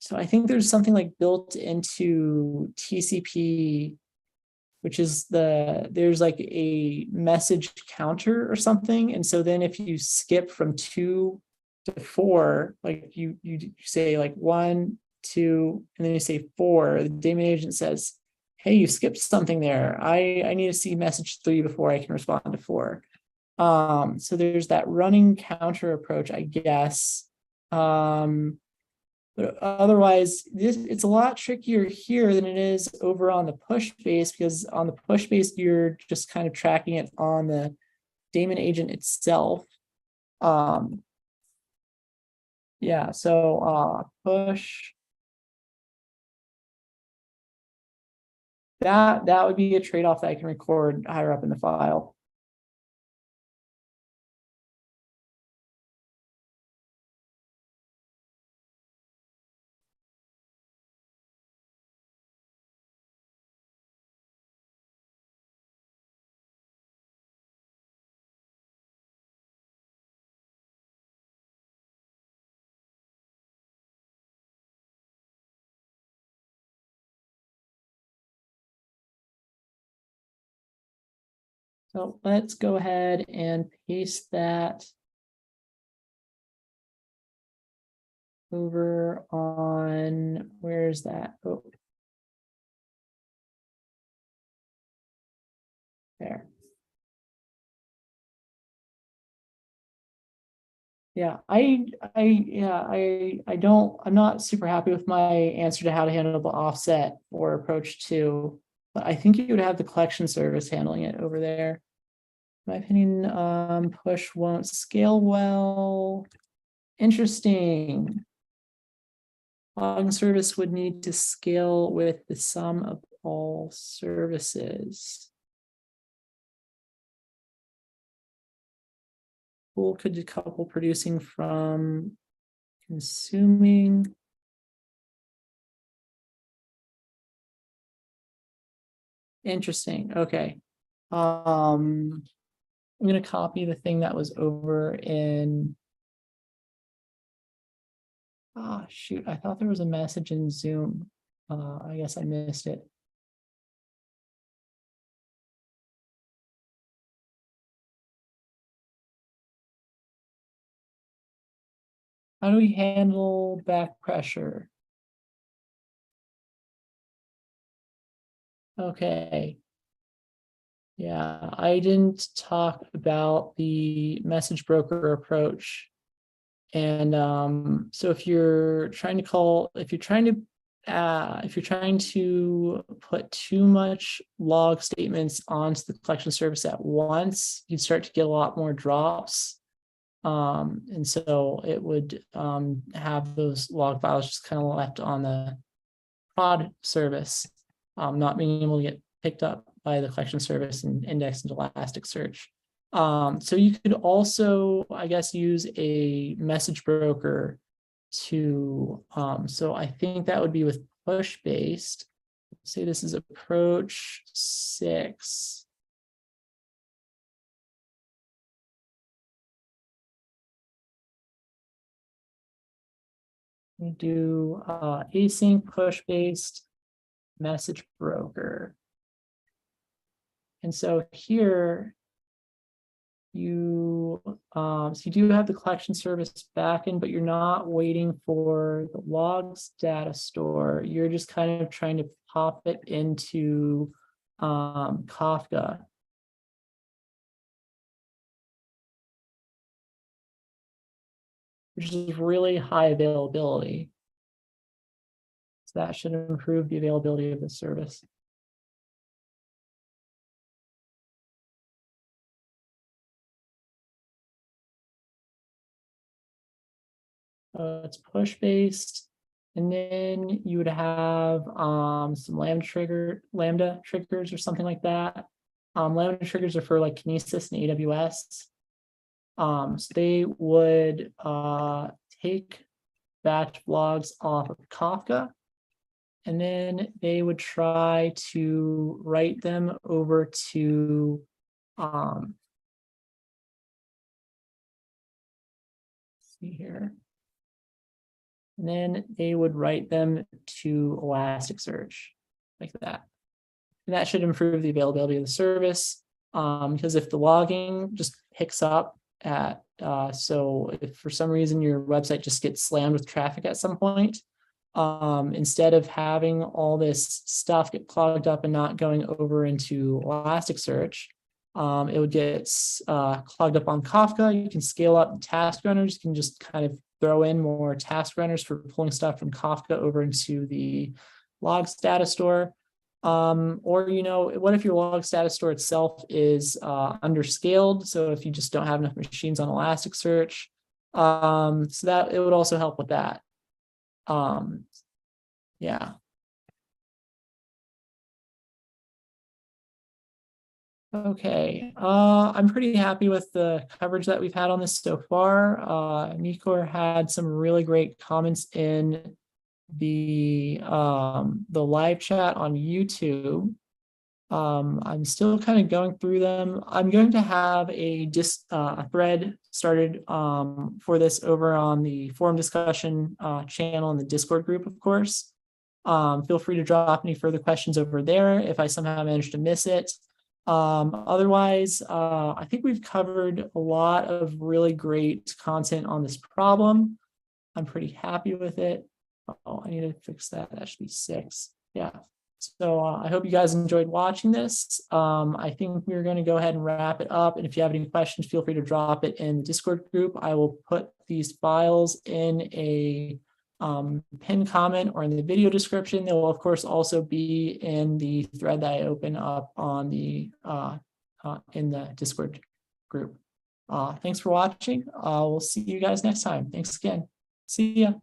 So I think there's something like built into TCP, which is there's like a message counter or something. And so then if you skip from 2 to 4, like you say like 1, 2, and then you say 4, the daemon agent says, hey, you skipped something there. I need to see message 3 before I can respond to 4. So there's that running counter approach, I guess. But otherwise, it's a lot trickier here than it is over on the push base, because on the push base, you're just kind of tracking it on the daemon agent itself. Yeah, so push. That would be a trade-off that I can record higher up in the file. So let's go ahead and paste that over on, where's that? Oh, there. I'm not super happy with my answer to how to handle the offset or approach 2, but I think you would have the collection service handling it over there. In my opinion, push won't scale well. Interesting. Logging service would need to scale with the sum of all services. Pool could decouple producing from consuming. Interesting. Okay. I'm going to copy the thing that was over in. Ah, shoot. I thought there was a message in Zoom. I guess I missed it. How do we handle back pressure? Okay. Yeah, I didn't talk about the message broker approach. And so if you're trying to put too much log statements onto the collection service at once, you'd start to get a lot more drops. And so it would have those log files just kind of left on the prod service, not being able to get picked up by the collection service and indexed into Elasticsearch. So you could also, I guess, use a message broker to, so I think that would be with push based. Say this is approach 6. We do async push based message broker. And so here you do have the collection service backend, but you're not waiting for the logs data store. You're just kind of trying to pop it into Kafka. Which is really high availability. So that should improve the availability of the service. It's push based, and then you would have some lambda triggers or something like that. Lambda triggers are for like Kinesis and AWS. So they would take batch logs off of Kafka, and then they would try to write them over to see here. And then they would write them to Elasticsearch like that. And that should improve the availability of the service, because if the logging just picks up at, so if for some reason your website just gets slammed with traffic at some point, instead of having all this stuff get clogged up and not going over into Elasticsearch, it would get clogged up on Kafka. You can scale up task runners. You can just kind of throw in more task runners for pulling stuff from Kafka over into the logs data store. Or, what if your logs data store itself is underscaled? So if you just don't have enough machines on Elasticsearch, so that it would also help with that. Yeah. Okay, I'm pretty happy with the coverage that we've had on this so far. Nikor had some really great comments in the live chat on YouTube. I'm still kind of going through them. I'm going to have a thread started for this over on the forum discussion channel in the Discord group, of course. Feel free to drop any further questions over there if I somehow managed to miss it. Otherwise, I think we've covered a lot of really great content on this problem. I'm pretty happy with it. Oh, I need to fix that. That should be 6. Yeah. So I hope you guys enjoyed watching this. I think we're going to go ahead and wrap it up. And if you have any questions, feel free to drop it in the Discord group. I will put these files in a pinned comment or in the video description. They will, of course, also be in the thread that I open up on the in the Discord group. Thanks for watching. We'll see you guys next time. Thanks again. See ya.